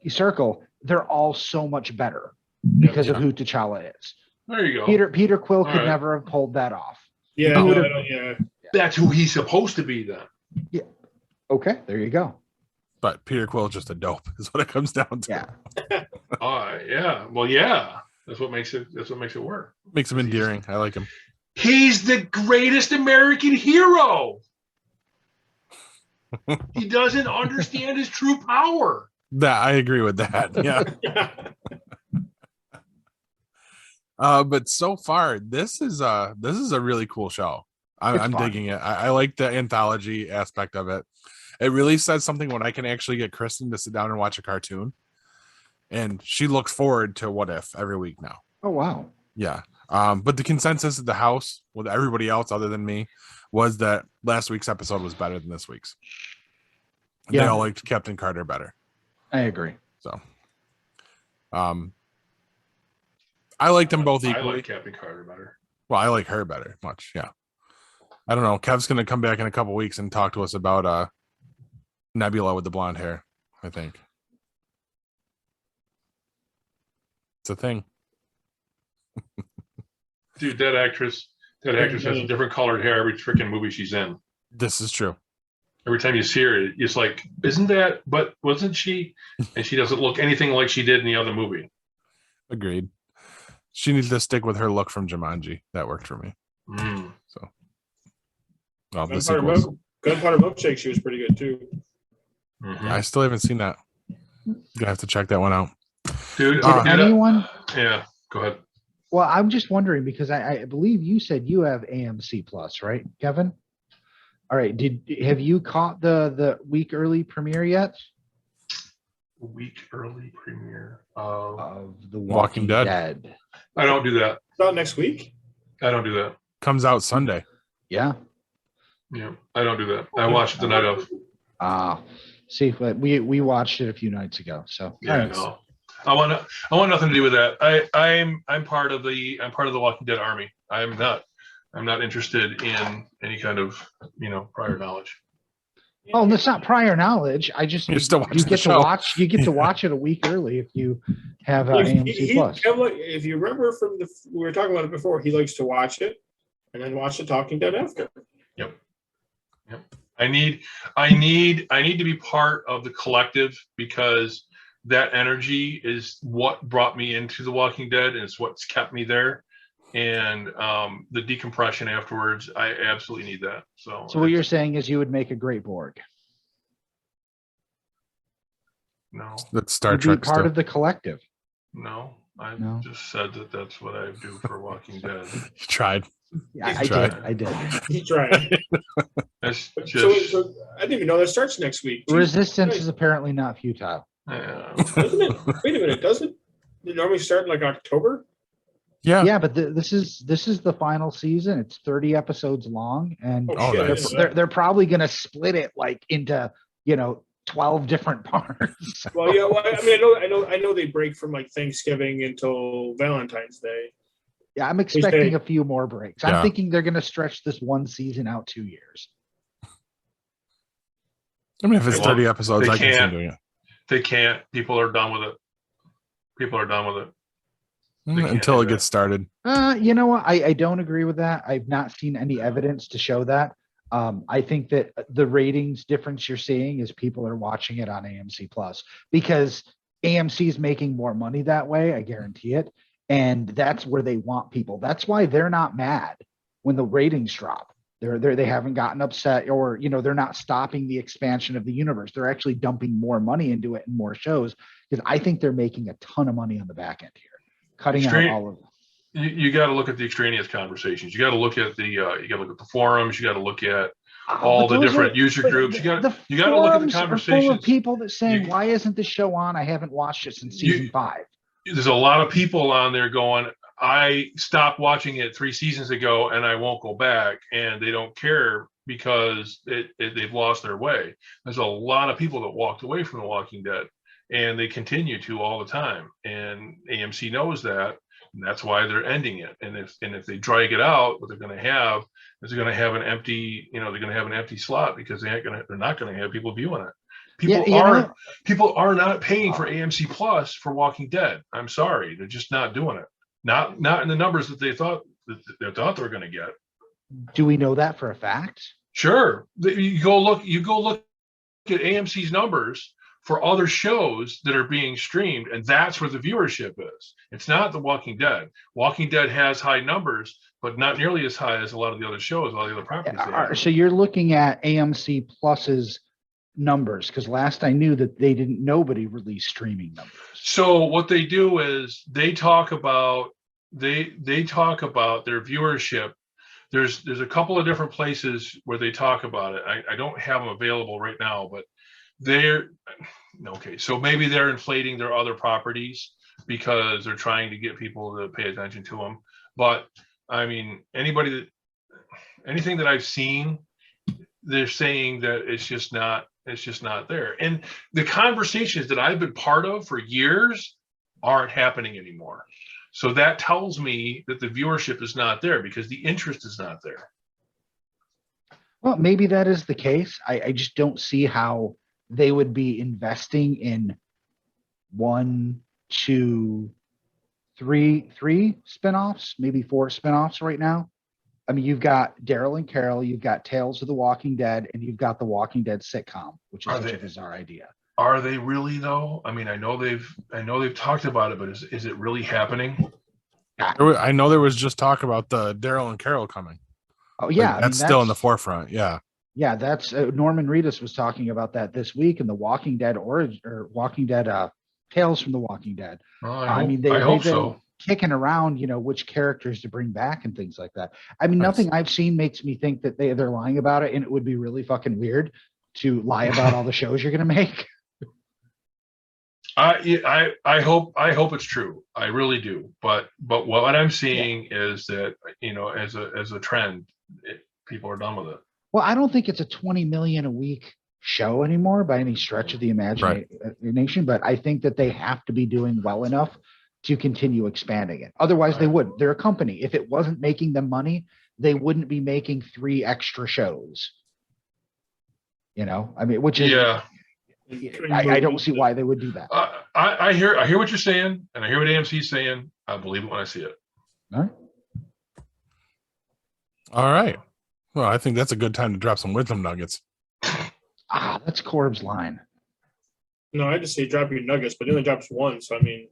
circle, they're all so much better because of who T'Challa is. There you go. Peter Quill could never have pulled that off. Yeah, That's who he's supposed to be then. Yeah. Okay, there you go. But Peter Quill is just a dope, is what it comes down to. Yeah. Yeah. Well, yeah. That's what makes it work. Makes him endearing. I like him. He's the greatest American hero. He doesn't understand his true power. That I agree with that. Yeah. But so far, this is a really cool show. I'm digging it. I like the anthology aspect of it. It really says something when I can actually get Kristen to sit down and watch a cartoon, and she looks forward to What If every week now. Oh wow. Yeah. But the consensus at the house with everybody else other than me was that last week's episode was better than this week's. They all liked Captain Carter better. I agree. So, I liked them both equally. I like Captain Carter better. Well, I like her better, much. Yeah. I don't know. Kev's going to come back in a couple weeks and talk to us about Nebula with the blonde hair, I think. It's a thing. Dude, that actress has a different colored hair every freaking movie she's in. This is true. Every time you see her, it's like, isn't that, but wasn't she? And she doesn't look anything like she did in the other movie. Agreed. She needs to stick with her look from Jumanji. That worked for me. So, well, the sequels. Gunpowder Milkshake, she was pretty good too. Yeah, I still haven't seen that. Gonna have to check that one out. Dude, anyone? Yeah, go ahead. Well, I'm just wondering because I believe you said you have AMC Plus, right, Kevin? All right. Have you caught the week early premiere yet? Week early premiere of The Walking Dead. I don't do that. It's not next week. I don't do that. Comes out Sunday. Yeah. Yeah, I don't do that. I watch it the night of. See, but we watched it a few nights ago. So yeah, no. I want nothing to do with that. I'm part of the Walking Dead army. I'm not interested in any kind of prior knowledge. Oh, and it's not prior knowledge. I just you get to watch it a week early if you have AMC Plus. If you remember we were talking about it before, he likes to watch it and then watch the Talking Dead after. Yep. I need to be part of the collective because that energy is what brought me into The Walking Dead and it's what's kept me there. And the decompression afterwards, I absolutely need that. So what you're saying is you would make a great Borg. No. That's Star Trek. Part of the collective. No, I just said that's what I do for Walking Dead. You tried. Yeah, I did. He tried. That's just, so I didn't even know that starts next week. Resistance is apparently not futile. Doesn't it? Wait a minute, doesn't it normally start in like October? Yeah, but this is the final season. It's 30 episodes long, and they're probably going to split it like into 12 different parts. Well, yeah. Well, I mean, I know they break from like Thanksgiving until Valentine's Day. Yeah, I'm expecting a few more breaks. I'm thinking they're going to stretch this one season out 2 years. I mean, if it's 30 episodes, I can see doing it. They can't. People are done with it. Until it gets started. You know what? I don't agree with that. I've not seen any evidence to show that. I think that the ratings difference you're seeing is people are watching it on AMC Plus because AMC is making more money that way. I guarantee it. And that's where they want people. That's why they're not mad when the ratings drop They haven't gotten upset, or they're not stopping the expansion of the universe. They're actually dumping more money into it and more shows, because I think they're making a ton of money on the back end here, cutting out all of them. You got to look at the extraneous conversations. You got to look at the forums. You got to look at all the different user groups. You got to look at the conversations. Full of people that saying, "Why isn't the show on? I haven't watched it since season 5." There's a lot of people on there going, "I stopped watching it 3 seasons ago, and I won't go back," and they don't care because they've lost their way. There's a lot of people that walked away from The Walking Dead, and they continue to all the time. And AMC knows that. And that's why they're ending it. And if they drag it out, what they're going to have is they're going to have an empty, they're going to have an empty slot, because they're not going to have people viewing it. People are not paying for AMC Plus for Walking Dead. I'm sorry, they're just not doing it. Not in the numbers that they thought they were going to get. Do we know that for a fact? Sure. You go look at AMC's numbers for other shows that are being streamed, and that's where the viewership is. It's not The Walking Dead. Walking Dead has high numbers, but not nearly as high as a lot of the other shows, all the other properties. So you're looking at AMC Plus's numbers, because last I knew that nobody released streaming numbers. So what they do is they talk about their viewership. There's a couple of different places where they talk about it. I don't have them available right now, but so maybe they're inflating their other properties because they're trying to get people to pay attention to them. But I mean, anything that I've seen, they're saying that it's just not there. And the conversations that I've been part of for years aren't happening anymore. So that tells me that the viewership is not there because the interest is not there. Well, maybe that is the case. I just don't see how they would be investing in 1, 2, 3 spinoffs, maybe 4 spinoffs right now. I mean, you've got Daryl and Carol, you've got Tales of the Walking Dead, and you've got the Walking Dead sitcom, which is such a bizarre idea. Are they really though? I mean, I know they've talked about it, but is it really happening? I know there was just talk about the Daryl and Carol coming. Oh yeah, that's still in the forefront. Yeah. Yeah, that's Norman Reedus was talking about that this week in the Walking Dead Walking Dead Tales from the Walking Dead. They've been kicking around, which characters to bring back and things like that. I mean, nothing I've seen makes me think that they're lying about it, and it would be really fucking weird to lie about all the shows you're going to make. I hope it's true. I really do. But what I'm seeing is that, as a trend, people are done with it. Well, I don't think it's a $20 million a week show anymore by any stretch of the imagination, but I think that they have to be doing well enough to continue expanding it. Otherwise, they wouldn't. They're a company. If it wasn't making them money, they wouldn't be making 3 extra shows. Which is I don't see why they would do that. I hear what you're saying, and I hear what AMC's saying. I believe it when I see it. All right. Well, I think that's a good time to drop some wisdom nuggets. That's Corbs' line. No, I just say drop your nuggets, but it only drops one. So I mean,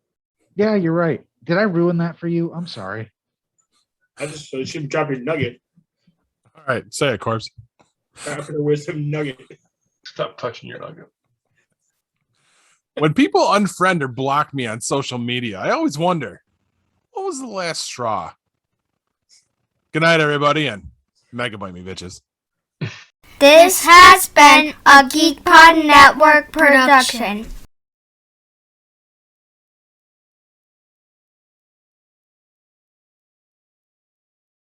yeah, you're right. Did I ruin that for you? I'm sorry. I just should drop your nugget. All right, say it, Corbs. Drop your wisdom nugget. Stop touching your nugget. When people unfriend or block me on social media, I always wonder, what was the last straw? Good night, everybody, and megabyte me, bitches. This has been a GeekPod Network production.